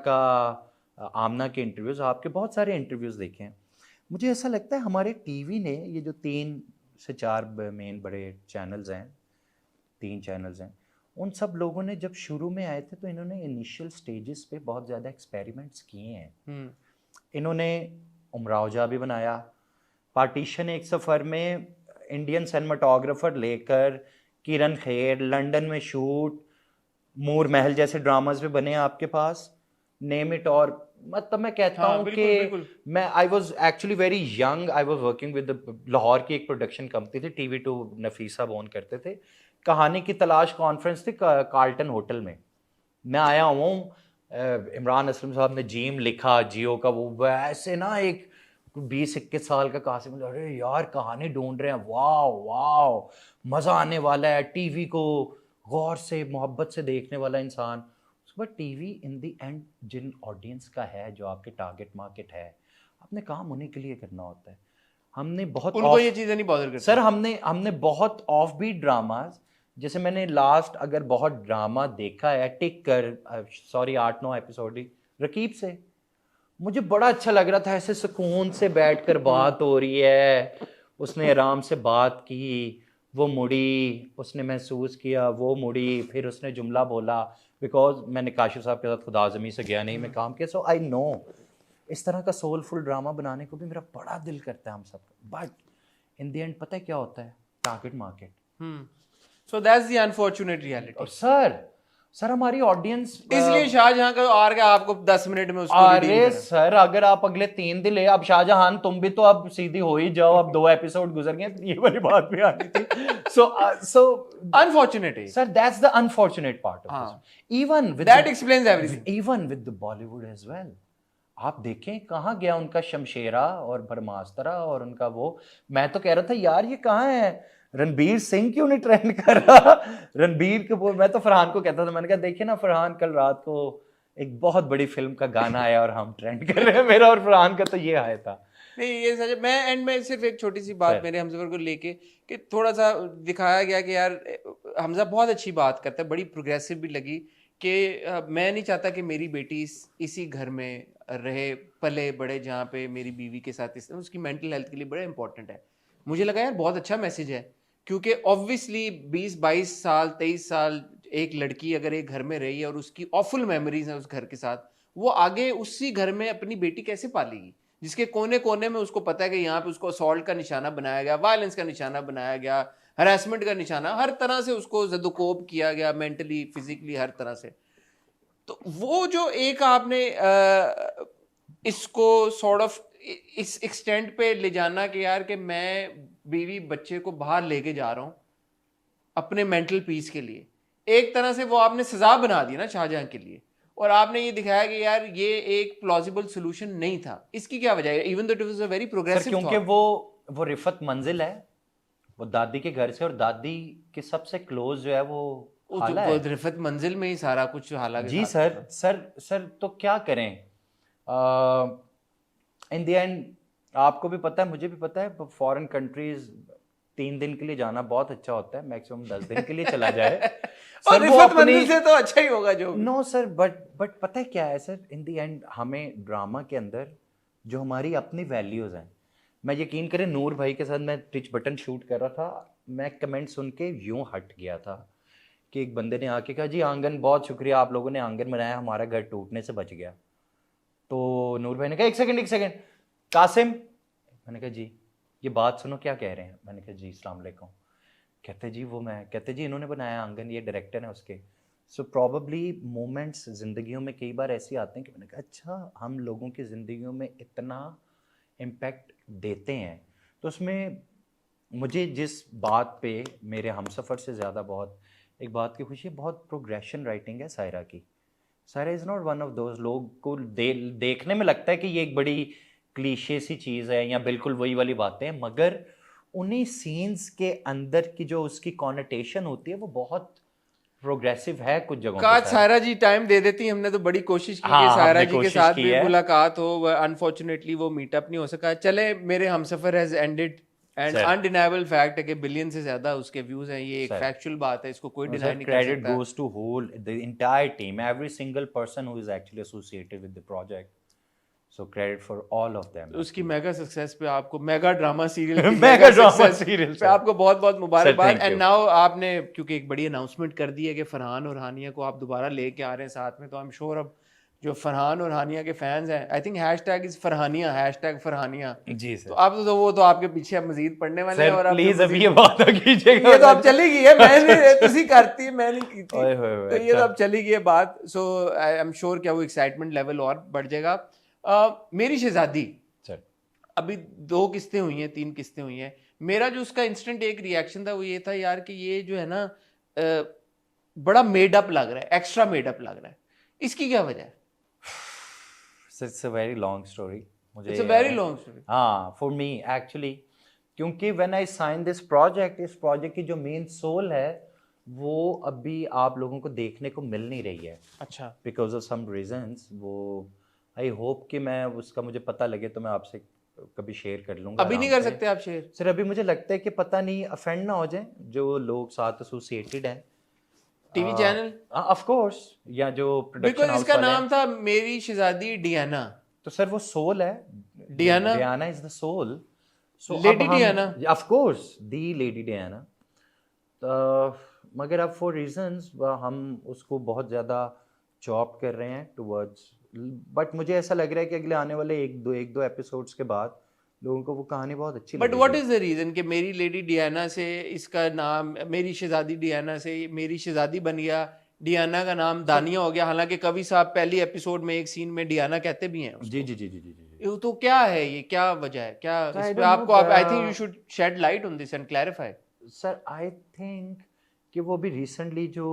के इंटरव्यूज़, आपके बहुत सारे इंटरव्यूज़ देखे हैं। मुझे ऐसा लगता है हमारे टीवी ने, ये जो 3 से 4 मेन बड़े चैनल्स हैं, 3 चैनल्स हैं, उन सब लोगों ने जब शुरू में आए थे तो इन्होंने इनिशियल स्टेजेस पे बहुत ज़्यादा एक्सपेरिमेंट्स किए हैं। इन्होंने उमरावजा भी बनाया, पार्टीशन एक सफ़र में इंडियन सिनेमाटोग्राफर लेकर, किरण खेर, लंदन में शूट, मूर महल जैसे ड्रामाज भी बने हैं आपके पास, नेम इट। और मतलब मैं कहता हूँ कि मैं I was actually very young, I was working with Lahore की एक प्रोडक्शन कंपनी थी, TV2 नफीसा बोन करते थे, कहानी की तलाश कॉन्फ्रेंस थी कार्ल्टन होटल में। मैं आया हूँ, इमरान असलम साहब ने जीम लिखा, जियो का, वो वैसे ना एक 20-21 साल का कासिम, अरे यार कहानी ढूंढ रहे हैं, वाह वाह मज़ा आने वाला है, टीवी को गौर से मोहब्बत से देखने वाला इंसान। But TV in the end जिन ऑडियंस का है, जो आपके टारगेट मार्केट है, आपने काम उन्हीं के लिए करना होता है। हमने बहुत उनको ये चीज़ें नहीं बॉदर करती सर, हमने बहुत ऑफ बीट ड्रामाज, जैसे मैंने लास्ट अगर बहुत ड्रामा देखा है टिक कर, सॉरी 8-9 एपिसोड ही रकीब से, मुझे बड़ा अच्छा लग रहा था, ऐसे सुकून से बैठकर बात हो रही है, उसने आराम से बात की, वो मुड़ी, उसने महसूस किया, वो मुड़ी, फिर उसने जुमला बोला, बिकॉज मैंने काशिफ साहब के साथ खुदा ज़मीं से गया नहीं, मैं काम किया, सो आई नो इस तरह का सोलफुल ड्रामा बनाने को भी मेरा बड़ा दिल करता है हम सब। बट इन द एंड पता है क्या होता है, target market. So that's the unfortunate reality. और सर हमारी ऑडियंस, इसलिए शाहजहां का आर का आपको 10 मिनट में उसको अरे सर अगर आप अगले 3 दिन ले, अब शाहजहां तुम भी तो अब सीधी हो ही जाओ, अब 2 एपिसोड गुजर गए, ये वाली बात भी आ रही थी। सो अनफॉर्चुनेट है sir, that's the unfortunate part of this. Even with that explains everything. Even with the Bollywood as well, आप देखें कहाँ गया उनका शमशेरा और ब्रह्मास्त्रा और उनका वो, मैं तो कह रहा था यार ये कहाँ है, रणबीर सिंह क्यों नहीं ट्रेंड कर रहा। रणबीर कपूर, मैं तो फरहान को कहता था, मैंने कहा देखिए ना फरहान, कल रात को एक बहुत बड़ी फिल्म का गाना आया और हम ट्रेंड कर रहे हैं, मेरा और फरहान का तो ये आया था। नहीं ये सच मैं एंड में सिर्फ एक छोटी सी बात सर। मेरे हमसफर को लेके कि थोड़ा सा दिखाया गया कि यार हमजा बहुत अच्छी बात करता है, बड़ी प्रोग्रेसिव भी लगी कि मैं नहीं चाहता कि मेरी बेटी इसी घर में रहे पले बड़े जहाँ पे मेरी बीवी के साथ उसकी मेंटल हेल्थ के लिए बड़ा इंपॉर्टेंट है। मुझे लगा यार बहुत अच्छा मैसेज है, क्योंकि ऑब्वियसली 20-22 साल 23 साल एक लड़की अगर एक घर में रही है और उसकी ऑफुल मेमोरीज हैं उस घर के साथ, वो आगे उसी घर में अपनी बेटी कैसे पालेगी जिसके कोने कोने में उसको पता है कि यहाँ पे उसको असॉल्ट का निशाना बनाया गया, वायलेंस का निशाना बनाया गया, हरासमेंट का निशाना, हर तरह से उसको जदोकोब किया गया, मेंटली फिजिकली हर तरह से। तो वो जो एक आपने इसको सॉर्ट ऑफ इस एक्सटेंट पे ले जाना कि यार कि मैं बीवी बच्चे को बाहर लेके जा रहा हूं अपने मेंटल पीस के लिए, एक तरह से वो आपने सजा बना दी ना शाहजहां के लिए, और आपने ये दिखाया कि यार ये एक प्लॉजिबल सोल्यूशन नहीं था। इसकी क्या वजह है, even though it was a very sir progressive क्योंकि वो रिफत मंजिल है, वो दादी के घर से, और दादी के सबसे क्लोज जो है वो हाला है। रिफत मंजिल में ही सारा कुछ हाला के जी साथ सर, होता। सर तो क्या करें, इन द एंड आपको भी पता है, मुझे भी पता है, फॉरेन कंट्रीज 3 दिन के लिए जाना बहुत अच्छा होता है, मैक्सिमम 10 दिन के लिए चला जाए। और सर वो रिफत अपनी मंजिल से तो अच्छा ही होगा जो भी। नो सर, बट पता है क्या है सर, इन द एंड हमें ड्रामा के अंदर जो हमारी अपनी वैल्यूज हैं, मैं यकीन करें नूर भाई के साथ मैं टिच बटन शूट कर रहा था, मैं कमेंट सुन के यूं हट गया था कि एक बंदे ने आके कहा जी आंगन, बहुत शुक्रिया आप लोगों ने आंगन बनाया, हमारा घर टूटने से बच गया। तो नूर भाई ने कहा एक सेकंड कासिम, मैंने कहा जी ये बात सुनो क्या कह रहे हैं, मैंने कहा जी अस्सलाम वालेकुम। कहते जी वो मैं, कहते जी इन्होंने बनाया आंगन, ये डायरेक्टर है उसके। सो प्रॉबली मोमेंट्स ज़िंदगियों में कई बार ऐसे आते हैं कि मैंने कहा अच्छा हम लोगों की ज़िंदगियों में इतना इम्पैक्ट देते हैं। तो उसमें मुझे जिस बात पे मेरे हमसफ़र से ज़्यादा बहुत एक बात की खुशी है, बहुत प्रोग्रेशन राइटिंग है सायरा की। Saira is not one of those लोग को देखने में लगता है कि ये एक बड़ी क्लीशे सी चीज़ है या बिल्कुल वही वाली बातें हैं, मगर उन्हीं सीन्स के अंदर की जो उसकी कॉनोटेशन होती है वो बहुत प्रोग्रेसिव है कुछ जगहों पे काश शायद। सायरा जी टाइम दे देती, हमने तो बड़ी कोशिश की कि हाँ, सायरा हमने जी के कोशिश साथ की भी है। मुलाकात हो, अनफॉर्चुनेटली वो मीटअप नहीं हो सका। चले मेरे Humsafar has ended and sir, undeniable fact है कि बिलियन से ज्यादा उसके व्यूज हैं, ये एक सर, फैक्चुअल बात है, इसको कोई no, डिनाई sir, नहीं कर credit सकता। goes to whole the entire team, every single person who is actually associated with the project. So credit for all of them. उसकी मेगा सक्सेस पे आपको, मेगा ड्रामा सीरियल की Mega mega drama success serial, पे sir. आपको बहुत बहुत मुबारकबाद। thank and you. Now आपने क्योंकि एक बड़ी अनाउंसमेंट कर दी है कि फरहान और हानिया को आप दोबारा लेके आ रहे हैं साथ में, तो आई एम श्योर अब जो फरहान और हानिया के फैंस हैं, I think hashtag is Farhania, hashtag Farhania, जी तो सर। अब तो वो तो आपके पीछे अब मजीद पढ़ने वाले हैं। सर और अब प्लीज जो अभी मजीद- ये बात ना कीजिएगा। ये तो अब चली गई है, मैंने तुसी करती है, मैं नहीं की थी, ओए होए होए, तो ये तो अच्छा। अब चली गई है बात। सो आई एम श्योर क्या वो एक्साइटमेंट लेवल और बढ़ जाएगा। मेरी शहजादी, सर अभी 2 किस्तें हुई हैं, 3 किस्तें हुई हैं, मेरा जो उसका इंस्टेंट एक रिएक्शन था वो ये था यार कि ये जो है ना बड़ा मेड अप लग रहा है, एक्स्ट्रा मेड अप लग रहा है, इसकी क्या वजह है? It's a very long story, मुझे it's a very long story. हाँ फॉर मी एक्चुअली, क्योंकि when I sign this project, इस प्रोजेक्ट की जो मेन सोल है वो अभी आप लोगों को देखने को मिल नहीं रही है अच्छा, बिकॉज ऑफ सम रीजंस। वो आई होप कि मैं उसका मुझे पता लगे तो मैं आपसे कभी शेयर कर लूँगा अभी नहीं आराम कर से। सकते आप शेयर? सर अभी मुझे लगता है कि पता नहीं अफेंड ना हो जाए जो लोग साथ एसोसिएटेड हैं, टीवी चैनल? ऑफ कोर्स, या जो प्रोडक्शन बिकॉज हाउस इसका वाले हैं। नाम था मेरी शहजादी डियाना। तो सर वो सोल है, Diana? Diana is the soul. So lady Diana? Of course the lady Diana. मगर अब फॉर रीजंस हम उसको बहुत ज़्यादा चॉप कर रहे हैं टुवर्ड्स, बट मुझे ऐसा लग रहा है कि अगले आने वाले एक दो एपिसोड्स के बाद लोगों को वो कहानी बहुत अच्छी बट लगेगी। व्हाट इज द रीजन कि मेरी लेडी डियाना से इसका नाम, मेरी शहजादी डियाना से मेरी शहजादी बन गया, डियाना का नाम दानिया हो गया, हालांकि कवि साहब पहली एपिसोड में एक सीन में डियाना कहते भी हैं उसको। जी जी जी जी जी जी। ये तो क्या है, ये क्या वजह है, क्या I इस पे don't आपको, know, I think you should shed light on this and clarify. Sir I think कि वो भी रिसेंटली जो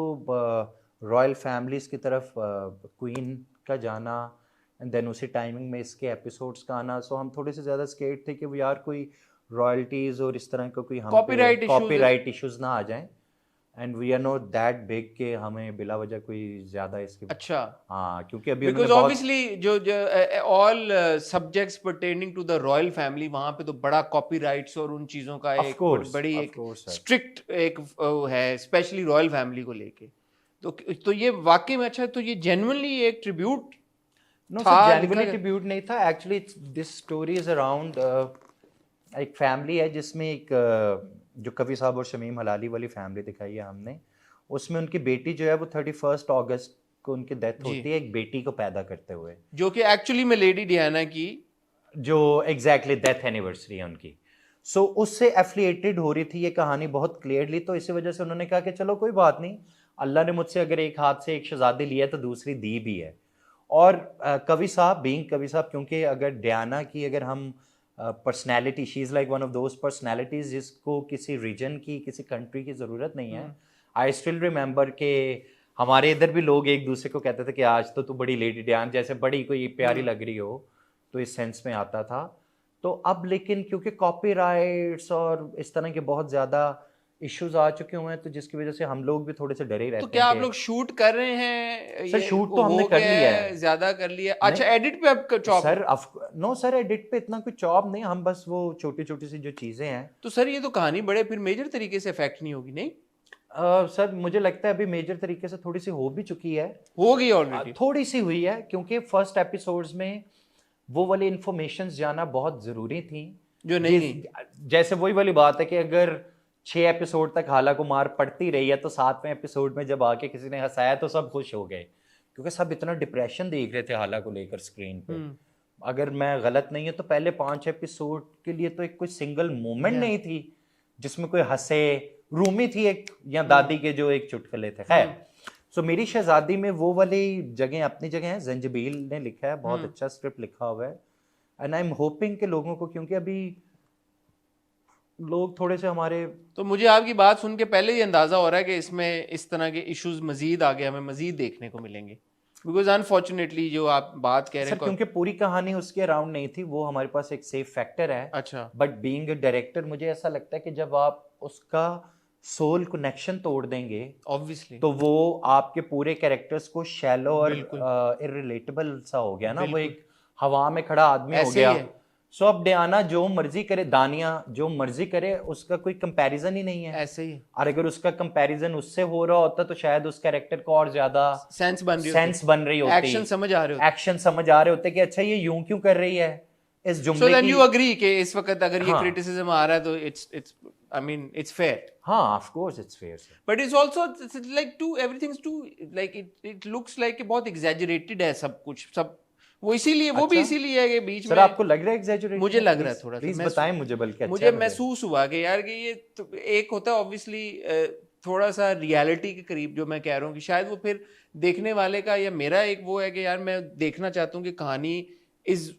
रॉयल फैमिलीज की तरफ क्वीन का जाना एंड देन उसी टाइमिंग में इसके एपिसोड्स का आना, सो हम थोड़े से ज़्यादा स्केर्ड थे कि वो यार कोई रॉयल्टीज़ और इस तरह का कोई हम Copyright issues कॉपीराइट इश्यूज ना आ जाएं। And we are not that big कि हमें बिला वजह कोई ज्यादा इसके अच्छा, हाँ क्योंकि अभी बिकॉज उन्होंने बहुत ऑब्वियसली जो all subjects pertaining to the royal family वहां पे तो बड़ा कॉपीराइट्स और उन चीजों का ऑफ एक कोर्स बड़ी ऑफ एक कोर्स सर स्ट्रिक्ट एक है स्पेशली रॉयल फैमिली को लेके। तो ये वाकई में अच्छा है, तो ये जेन्युइनली एक ट्रिब्यूट नो था सर लिखा जेन्युइनली गया। ट्रिब्यूट नहीं था actually this story is around एक फैमिली है जिसमें एक जो कवि साहब और शमीम हलाली वाली फैमिली दिखाई है हमने उसमें उनकी बेटी जो है वो 31 अगस्त को उनकी डेथ जी। होती है एक बेटी को पैदा करते हुए जो कि एक्चुअली में लेडी डियाना की जो एग्जैक्टली डेथ एनिवर्सरी है उनकी सो उससे एफिलिएटेड हो रही थी ये कहानी बहुत क्लियरली तो इसी वजह से उन्होंने कहा कि चलो कोई बात नहीं अल्लाह ने मुझसे अगर एक हाथ से एक शहजादी ली है तो दूसरी दी भी है और कवि साहब बीइंग कवि साहब क्योंकि अगर डियाना की अगर हम personality she is like one of those personalities जिसको किसी रीजन की किसी कंट्री की ज़रूरत नहीं है आई स्टिल रिमेंबर के हमारे इधर भी लोग एक दूसरे को कहते थे कि आज तो तू बड़ी लेडी डियान जैसे बड़ी कोई प्यारी लग रही हो तो इस सेंस में आता था तो अब लेकिन क्योंकि कॉपीराइट्स और इस तरह के बहुत ज़्यादा इश्यूज आ चुके हुए हैं तो जिसकी वजह से हम लोग भी थोड़े से डरे ही तो रहते क्या हैं आप कि लोग शूट कर रहे हैं? सर ये शूट तो हो हमने कर गया लिया है ज्यादा कर लिया? अच्छा, नहीं एडिट पे अब chop? Sir no sir edit पे इतना कोई जॉब नहीं हम बस वो छोटी छोटी सी जो चीज़ें हैं तो सर ये तो कहानी बड़े फिर मेजर तरीके से इफेक्ट नहीं होगी, नहीं सर मुझे लगता है अभी मेजर तरीके से थोड़ी सी हो भी चुकी है हो गई ऑलरेडी? थोड़ी सी हुई है क्योंकि फर्स्ट एपिसोड्स में वो वाली इंफॉर्मेशन जाना बहुत ज़रूरी थी जो नहीं गई। जैसे वही वाली बात है कि अगर 6 एपिसोड तक हाला को मार पड़ती रही है तो 7वें एपिसोड में जब आके किसी ने हंसाया तो सब खुश हो गए क्योंकि सब इतना डिप्रेशन देख रहे थे हाला को लेकर स्क्रीन पे अगर मैं गलत नहीं हूं तो पहले 5 एपिसोड के लिए तो एक कोई सिंगल मोमेंट नहीं थी जिसमें कोई हंसे रूमी थी एक या दादी के जो एक चुटकुले थे खैर सो मेरी शहजादी में वो वाली जगह अपनी जगह है जंजबील ने लिखा है बहुत अच्छा स्क्रिप्ट लिखा हुआ है एंड आई एम होपिंग के लोगों को क्योंकि अभी लोग थोड़े से हमारे तो मुझे आपकी बात सुन के पहले ही अंदाजा हो रहा है कि इसमें इस तरह के इश्यूज मजीद आगे हमें मजीद देखने को मिलेंगे, बिकॉज अनफॉर्चुनेटली जो आप बात कह रहे सर हैं क्योंकि पूरी कहानी उसके अराउंड नहीं थी वो हमारे पास एक सेफ फैक्टर है अच्छा बट बीइंग अ डायरेक्टर मुझे ऐसा लगता है कि जब आप उसका सोल कनेक्शन तोड़ देंगे ऑब्वियसली तो वो आपके पूरे कैरेक्टर्स को शैलो और बिल्कुल। इररिलेटेबल सा हो गया ना वो बिल्कुल। एक हवा में खड़ा आदमी हो ऐसे ही गया है। सो अब डियाना जो मर्जी करे दानिया जो मर्जी करे उसका कोई कंपैरिजन ही नहीं है ऐसे ही और अगर उसका कंपैरिजन उससे हो रहा होता तो शायद उस कैरेक्टर को और ज्यादा सेंस बन रही सेंस बन रही होती एक्शन समझ आ रहे होते। एक्शन समझ आ रहे होते कि अच्छा ये यूं क्यों कर रही है इस सो जुमले देन की यू अग्री कि इस वक्त अगर ये हाँ। क्रिटिसिज्म आ रहा है तो it's I mean it's fair, हाँ of course it's fair sir but it's also like to everything's to like it looks like बहुत एग्जैजरेटेड है सब कुछ, सब वो इसीलिए वो भी अच्छा? इसीलिए है कि बीच सर में आपको लग रहा है एग्जैजरेटेड मुझे लग रहा है थोड़ा सा, प्लीज मैं बताएं मुझे बल्कि अच्छा मुझे है मुझे। महसूस हुआ कि यार कि ये तो एक होता है ऑब्वियसली थोड़ा सा रियलिटी के करीब जो मैं कह रहा हूँ कि शायद वो फिर देखने वाले का या मेरा एक वो है कि यार मैं देखना चाहता हूँ कि कहानी is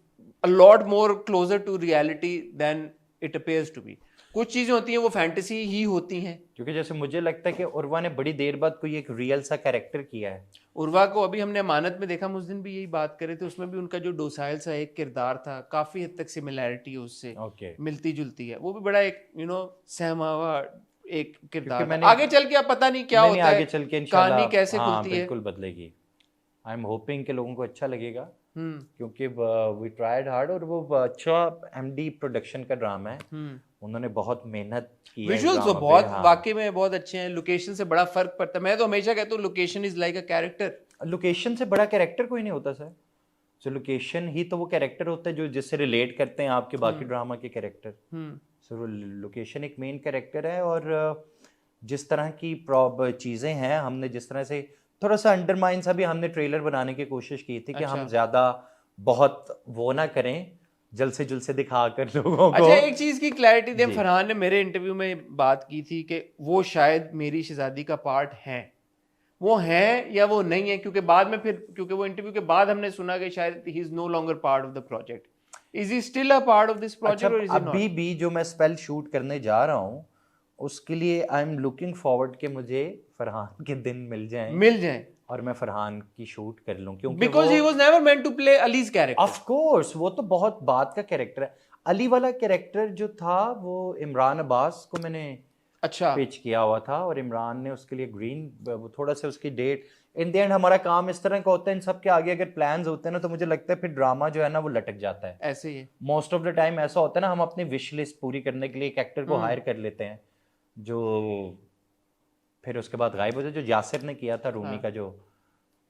a lot more closer to reality than it appears to be. कुछ चीजें होती हैं वो फैंटेसी ही होती हैं, क्योंकि जैसे मुझे लगता है कि उर्वा ने बड़ी देर बाद कोई एक रियल सा कैरेक्टर किया है उर्वा को अभी हमने अमानत में देखा, हम उस दिन भी यही बात कर रहे थे, उसमें भी उनका जो डोसाइल सा एक किरदार था काफी हद तक सिमिलैरिटी उससे ओके मिलती जुलती है, वो भी बड़ा एक सहमावा एक किरदार मैंने- आगे चल के अब पता नहीं क्या नहीं, होता नहीं, है, आगे चल के इंशाल्लाह कहानी कैसे हाँ, खुलती है। बिल्कुल बदलेगी आई एम होपिंग कि लोगों को अच्छा लगेगा हम्म क्योंकि वी ट्राइड हार्ड और वो अच्छा एमडी प्रोडक्शन का ड्रामा है उन्होंने बहुत मेहनत की है विजुअल्स तो ड्रामा पे, बहुत हाँ। वाकई में बहुत अच्छे हैं, लोकेशन से बड़ा फर्क पड़ता है। मैं तो हमेशा कहता हूँ location is like a character. Location से बड़ा कैरेक्टर कोई नहीं होता सर, सो लोकेशन ही तो वो कैरेक्टर होता है जो जिससे रिलेट करते हैं आपके बाकी ड्रामा के कैरेक्टर। सो लोकेशन एक मेन कैरेक्टर है और जिस तरह की चीज़ें हैं हमने जिस तरह से थोड़ा सा अंडरमाइन सा भी हमने ट्रेलर बनाने की कोशिश की थी कि हम ज़्यादा बहुत वो ना करें जल्द से दिखाकर लोगों को। अच्छा एक चीज की क्लैरिटी दें, फरहान ने मेरे इंटरव्यू में बात की थी कि वो शायद मेरी शहजादी का पार्ट है, वो है या वो नहीं है, क्योंकि बाद में फिर क्योंकि वो इंटरव्यू के बाद हमने सुना कि शायद he is no longer part of the project. Is he still a part of this project और इज ही नॉट? अभी भी जो मैं स्पेल शूट करने जा रहा हूँ उसके लिए आई एम लुकिंग फॉरवर्ड कि मुझे फरहान के दिन मिल जाएं और मैं फरहान की शूट कर लूं क्योंकि because he was never meant to play Ali's character. Of course वो तो बहुत बात का कैरेक्टर है। अली वाला कैरेक्टर जो था वो इमरान अब्बास को मैंने अच्छा पिच किया हुआ था और इमरान ने उसके लिए ग्रीन, थोड़ा सा उसकी डेट, इन द एंड हमारा काम इस तरह का होता है, इन सब के आगे अगर प्लान्स होते हैं ना तो मुझे लगता है फिर ड्रामा जो है ना वो लटक जाता है। ऐसे ही है। मोस्ट ऑफ द टाइम ऐसा होता है ना, हम अपनी विश लिस्ट पूरी करने के लिए एक एक्टर को हायर कर लेते हैं जो फिर उसके बाद गायब हो जाए, जो यासिर ने किया था रूनी का जो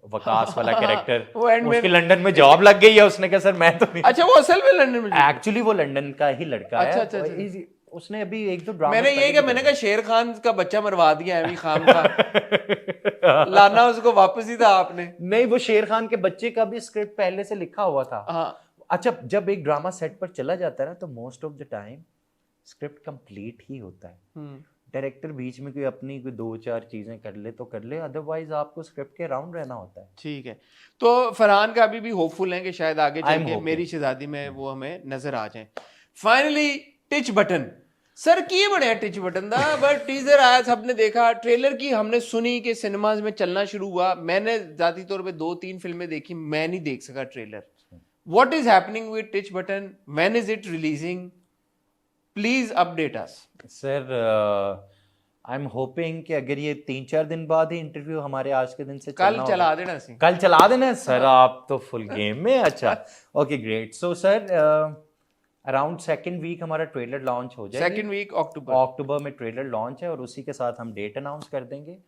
वकास वाला कैरेक्टर, वो एंड में उसकी लंदन में जॉब लग गई है, उसने कहा सर मैं तो नहीं। अच्छा वो असल में लंदन में एक्चुअली वो लंदन का ही लड़का है। अच्छा, अच्छा, और उसने अभी एक दो ड्रामा मैंने ये क्या, मैंने कहा शेर खान का बच्चा मरवा दिया एमी खान का लाना उसको वापस ही था आपने। नहीं, वो शेर खान के बच्चे का भी स्क्रिप्ट पहले से लिखा हुआ था। हाँ अच्छा, जब एक ड्रामा सेट पर चला जाता है ना तो most of the time script complete ही होता है। डायरेक्टर बीच में कोई अपनी कोई दो चार चीजें कर ले तो कर ले, अदरवाइज आपको स्क्रिप्ट के अराउंड रहना होता है। ठीक है, तो फरहान का अभी भी होपफुल है कि शायद आगे चल के hoping. मेरी शहजादी में वो हमें नजर आ जाए। फाइनली टिच बटन सर किए बने टिच बटन दा बट टीजर आया, सबने देखा, ट्रेलर की हमने सुनी कि सिनेमाज में चलना शुरू हुआ। मैंने जाती तौर पे 2-3 फिल्में देखी, मैं नहीं देख सका trailer. What is happening with teach button, when is it releasing, please update us. Sir I am hoping कि अगर ये 3-4 दिन बाद ही इंटरव्यू हमारे आज के दिन से कल चलना चला होगा। देना सी। कल चला देना सर, आप तो फुल गेम में। अच्छा okay great. So sir around second week हमारा ट्रेलर लॉन्च हो जाएगी। सेकंड वीक अक्टूबर में ट्रेलर लॉन्च है और उसी के साथ हम डेट अनाउंस कर देंगे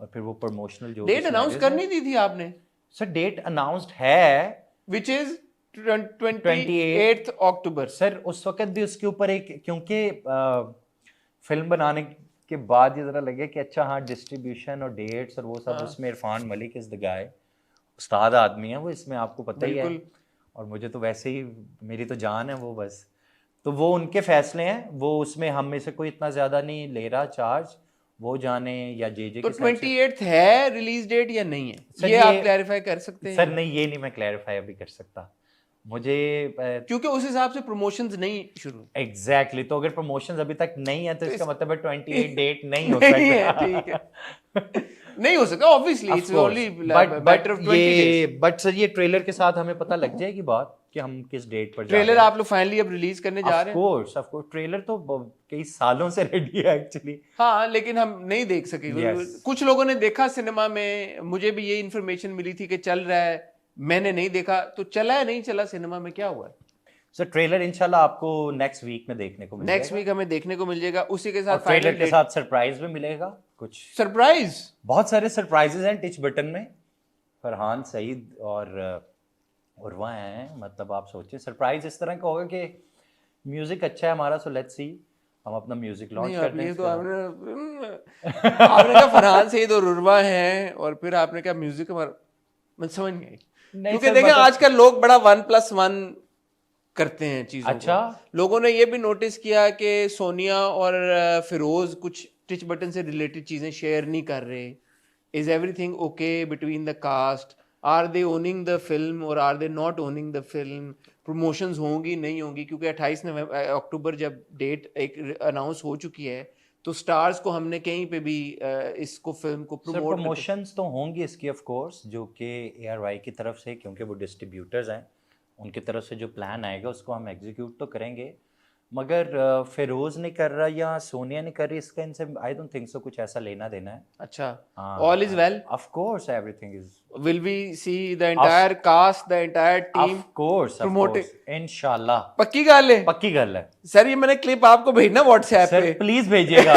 और फिर वो प्रमोशनल जो डेट अनाउंस करनी दी थी आपने? सर डेट अनाउंस्ड है विच इज 28 अक्टूबर। सर उस वक्त भी उसके ऊपर एक, क्योंकि फिल्म बनाने के बाद ये जरा लगे कि अच्छा हाँ डिस्ट्रीब्यूशन और डेट्स और वो सब, उसमें Irfan Malik is the guy, उस्ताद आदमी है वो, इसमें आपको पता ही है, और मुझे तो वैसे ही मेरी तो जान है वो, बस तो वो उनके फैसले हैं, वो उसमें हम में से कोई इतना ज्यादा नहीं ले रहा चार्ज, वो जाने या जे तो 28 है रिलीज डेट या नहीं है, ये आप क्लैरिफाई कर सकते हैं? सर नहीं, ये नहीं मैं क्लैरिफाई अभी कर सकता, मुझे क्योंकि उस हिसाब से प्रमोशंस नहीं शुरू। एग्जैक्टली तो अगर प्रमोशंस अभी तक नहीं है तो इसका मतलब है 28 डेट नहीं हो सकता। ठीक है नहीं हो सका obviously, it's only matter of 20 days. But sir ये ट्रेलर के साथ हमें पता लग जाएगी बात कि हम किस डेट पर जा रहे हैं। ट्रेलर आप लोग फाइनली अब रिलीज करने जा रहे हैं? ऑफ कोर्स ट्रेलर तो कई सालों से रेडी है एक्चुअली। हाँ लेकिन हम नहीं देख सके। कुछ लोगों ने देखा सिनेमा में, मुझे भी ये इन्फॉर्मेशन मिली थी कि चल रहा है, मैंने नहीं देखा। तो चला है नहीं चला सिनेमा में, क्या हुआ है? सर ट्रेलर इंशाल्लाह आपको नेक्स्ट वीक में देखने को मिलेगा। नेक्स्ट वीक हमें देखने को मिल जाएगा, उसी के साथ ट्रेलर के साथ सरप्राइज भी मिलेगा, कुछ सरप्राइज, बहुत सारे सरप्राइजेस हैं टिच बटन में। फरहान सईद और उर्वा हैं, मतलब आप सोचिए सरप्राइज इस तरह का होगा कि म्यूजिक अच्छा है हमारा, सो लेट्स सी हम अपना म्यूजिक लॉन्च करते हैं। तो आपने कहा फरहान सईद और उर्वा हैं और फिर आपने कहा म्यूजिक हमारा, मैं समझ नहीं आई। क्योंकि देखें आजकल लोग बड़ा 1+1 करते हैं चीजों अच्छा को। लोगों ने ये भी नोटिस किया कि सोनिया और फिरोज कुछ टिच बटन से रिलेटेड चीजें शेयर नहीं कर रहे। Is everything okay between the cast, are they owning the film और are they not owning the film, promotions होंगी नहीं होंगी? क्योंकि 28 अक्टूबर जब डेट एक अनाउंस हो चुकी है तो स्टार्स को हमने कहीं पे भी इसको फिल्म को प्रमोशंस तो होंगी इसकी ऑफ कोर्स, जो कि ARY की तरफ से, क्योंकि वो डिस्ट्रीब्यूटर्स हैं, उनकी तरफ से जो प्लान आएगा उसको हम एग्जीक्यूट तो करेंगे। मगर फिरोज ने कर रहा या सोनिया ने कर रही, इसका इनसे आई डोंट थिंक सो कुछ ऐसा लेना देना है। अच्छा, all is well, of course everything is, will we see the entire cast, the entire team of course promoted इंशाल्लाह। पक्की गल है, पक्की गल है सर। ये मैंने क्लिप आपको भेजना व्हाट्सएप पे, प्लीज भेजिएगा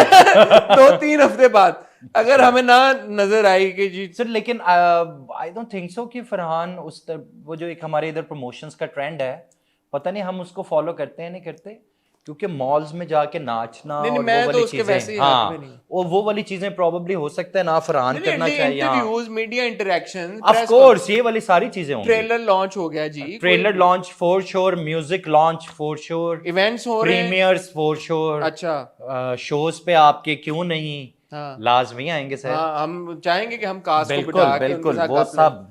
2-3 हफ्ते बाद अगर हमें ना नजर आई कि जी सर। लेकिन आई डोंट थिंक सो कि फरहान उस वो जो एक हमारे इधर प्रमोशंस का ट्रेंड है, पता नहीं हम उसको फॉलो करते हैं नहीं करते, क्योंकि मॉल्स में जाके नाचना और वो वाली चीजें, हाँ वो वाली चीजें प्रॉब्ली हो सकता है ना फरहान करना चाहिए। Interviews, media interaction, of course ये वाली सारी चीजें होंगी। ट्रेलर लॉन्च हो गया जी, trailer launch for sure, music launch for sure, events हो रहे हैं, प्रीमियर्स फॉर श्योर। अच्छा शोज पे आपके क्यों नहीं, हाँ लाजमी आएंगे सर। हाँ, हम चाहेंगे कि हम कास्ट को बिल्कुल बिल्कुल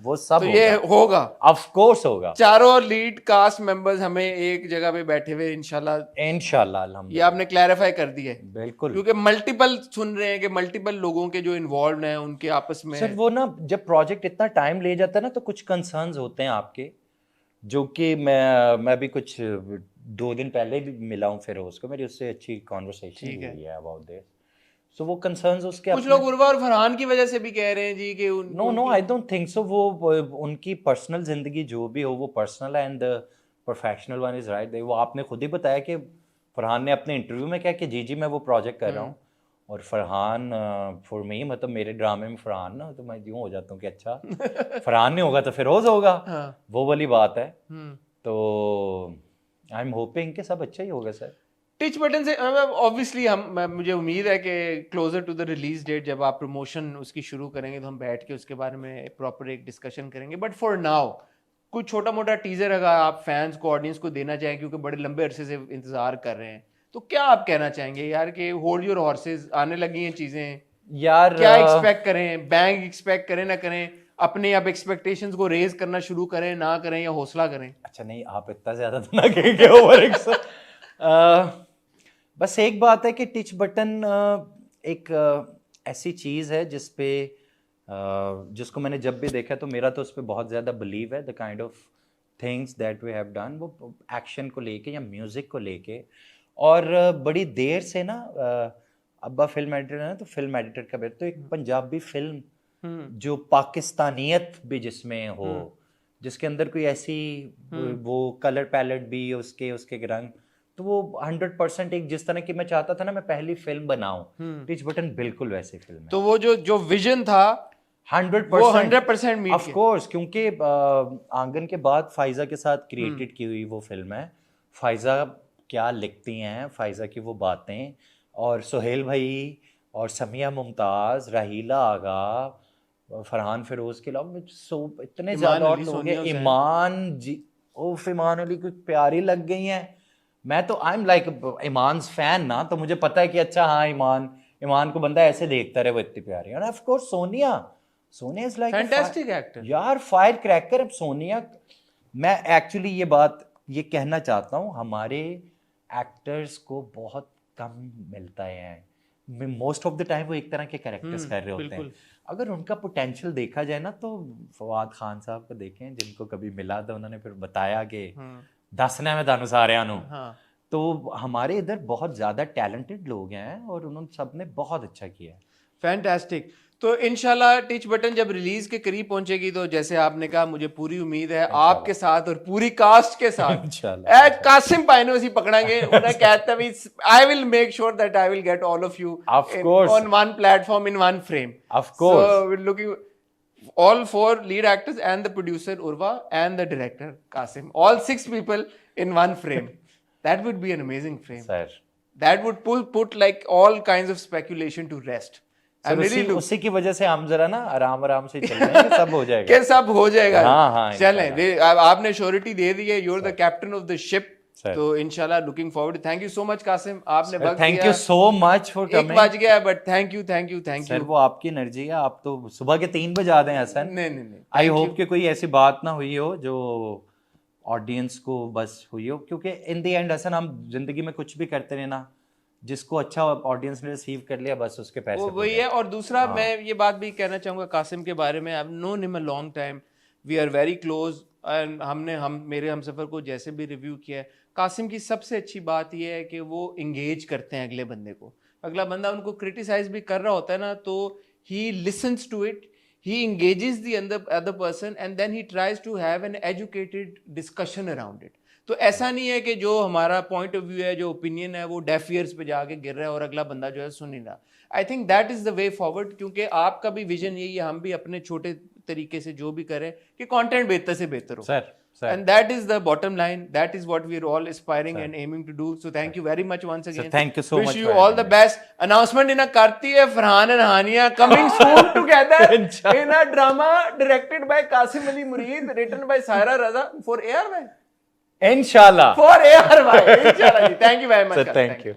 वो सब तो ये होगा, ऑफ कोर्स होगा। चारों लीड कास्ट मेंबर्स हमें एक जगह पे बैठे हुए इंशाल्लाह अल्हम्दुलिल्लाह, ये आपने क्लैरिफाई कर दिया है। बिल्कुल, क्योंकि मल्टीपल सुन रहे हैं कि मल्टीपल लोगों के जो इन्वॉल्व हैं उनके आपस में सर वो ना जब प्रोजेक्ट इतना टाइम ले जाता है ना तो कुछ कंसर्न्स होते हैं आपके, जो कि मैं भी कुछ 2 दिन पहले भी मिला हूँ फिरोज को, मेरी उससे अच्छी कॉन्वर्सेशन हुई है अबाउट दिस। सो वो कंसर्न्स उसके कुछ लोग उर्वा और फरहान की वजह से भी कह रहे हैं जी कि no I don't think so. वो उनकी पर्सनल जिंदगी जो भी हो वो पर्सनल है, and professional one is right. वो आपने खुद ही बताया कि फरहान ने अपने इंटरव्यू में कहा कि जी मैं वो प्रोजेक्ट कर रहा हूँ, और फरहान फॉर मी, मतलब मेरे ड्रामे में फरहान ना, तो मैं यूँ हो जाता हूँ कि अच्छा फरहान नहीं होगा तो फिरोज होगा। वो वाली बात है। तो आई एम होपिंग कि सब अच्छा ही होगा सर। टिच बटन से ऑब्वियसली मुझे उम्मीद है कि closer to the release date जब आप प्रमोशन उसकी शुरू करेंगे तो हम बैठ के उसके बारे में प्रॉपर एक डिस्कशन करेंगे। बट फॉर नाउ कुछ छोटा मोटा टीजर अगर आप फैंस को, ऑडियंस को देना चाहें, क्योंकि बड़े लंबे अरसे से इंतजार कर रहे हैं, तो क्या आप कहना चाहेंगे यार कि होल्ड योर हॉर्सेस, आने लगी हैं चीजें यार? क्या एक्सपेक्ट करें? बैंग एक्सपेक्ट करें ना करें? अपने अब एक्सपेक्टेशंस को रेज करना शुरू करें ना करें, या हौसला करें? अच्छा नहीं, आप इतना ज्यादा तो ना कहेंगे ओवर। बस एक बात है कि टिच बटन एक ऐसी चीज़ है जिसको मैंने जब भी देखा तो मेरा तो उस पर बहुत ज़्यादा बिलीव है। The kind of things that we have done, वो एक्शन को लेके या म्यूज़िक को लेके, और बड़ी देर से ना अब्बा फिल्म एडिटर है ना, तो फिल्म एडिटर का बेटा, तो एक पंजाबी फिल्म जो पाकिस्तानियत भी जिसमें हो, जिसके अंदर कोई ऐसी वो कलर पैलेट भी उसके रंग, तो वो 100% एक जिस तरह की मैं चाहता था ना मैं पहली फिल्म बनाऊं, टिच बटन बिल्कुल वैसी फिल्म है। तो वो जो विजन था 100% मीट ऑफ कोर्स, क्योंकि आंगन के बाद फाइजा के साथ क्रिएटेड की हुई वो फिल्म है। फाइजा क्या लिखती हैं, फाइजा की वो बातें, और सुहेल भाई और समिया मुमताज, राहीला आगा, फरहान फिरोज के अलावा इतने ज्यादा और लोग हैं, ईमान जी, ओफ ईमान अली कुछ प्यारी लग गई हैं। मैं तो आई एम लाइक ईमान's फैन ना, तो मुझे पता है कि अच्छा हाँ ईमान को बंदा ऐसे देखता रहे, वो इतनी प्यारी है। Of course Sonia is like fantastic actor यार, फायर क्रैकर। अब सोनिया, मैं एक्चुअली ये कहना चाहता हूँ, हमारे एक्टर्स को बहुत कम मिलता है। मोस्ट ऑफ द टाइम वो एक तरह के कैरेक्टर्स कर रहे होते हैं। अगर उनका पोटेंशियल देखा जाए ना, तो फवाद खान साहब को देखें, जिनको कभी मिला था उन्होंने फिर बताया कि दसने में थानू सारियां नू। तो हमारे इधर बहुत ज्यादा टैलेंटेड लोग हैं और उन्होंने सबने बहुत अच्छा किया। फैंटास्टिक। तो इंशाल्लाह टिच बटन जब रिलीज के करीब पहुंचेगी तो जैसे आपने कहा, मुझे पूरी उम्मीद है आपके साथ और पूरी कास्ट के साथ कासिम पाइनो से पकड़ांगे। उन्हें कहता भी I will make sure that I will get all of you on one platform in one frame. Of course, so we are looking all 4 lead actors and the producer Urva and the director Kasim, all 6 people in one frame. That would be an amazing frame, sir. That would put like all kinds of speculation to rest. उसी की वजह से हम जरा ना आराम से चल रहे हैं कि सब हो जाएगा। कि सब हो जाएगा। हाँ, चलें, आपने श्योरिटी दे दी है, you're the captain of the ship. तो इंशाल्लाह looking forward. Thank you so much Qasim, आपने वक्त दिया। Thank you so much for coming. 1 बज गया बट थैंक यू सर, वो आपकी एनर्जी है, आप तो सुबह के 3 बजे आते हैं हसन। नहीं आई होप कि कोई ऐसी बात ना हुई हो जो ऑडियंस को बस हुई हो, क्योंकि इन द एंड हसन हम जिंदगी में कुछ भी करते रहे ना, जिसको अच्छा ऑडियंस ने रिसीव कर लिया बस उसके पैसे वही है। और दूसरा मैं ये बात भी कहना चाहूंगा कासिम के बारे में, I have known him a long time, we are very close, and मेरे हमसफर को जैसे भी रिव्यू किया है, कासिम की सबसे अच्छी बात यह है कि वो इंगेज करते हैं अगले बंदे को। अगला बंदा उनको क्रिटिसाइज भी कर रहा होता है ना, तो he listens to it, he engages the other person and then he tries to have an educated discussion around it. तो ऐसा नहीं है कि जो हमारा पॉइंट ऑफ व्यू है, जो ओपिनियन है, वो डेफ ईयर्स पे जाके गिर रहा है और अगला बंदा जो है सुन नहीं रहा। I think that is the way forward, क्योंकि आपका भी विजन यही है, हम भी अपने छोटे तरीके से जो भी करें कि कंटेंट बेहतर से बेहतर हो। Sir, and that is the bottom line, that is what we are all aspiring and aiming to do. So thank you very much once again. So thank you so much. Wish you all the best. Announcement in a karti hai Farhan and Hania coming soon together in a drama directed by Qasim Ali Mureed, written by Saira Raza for AR bhai. Inshallah. For AR bhai. Inshallah ji. Thank you very much. Sir, thank you.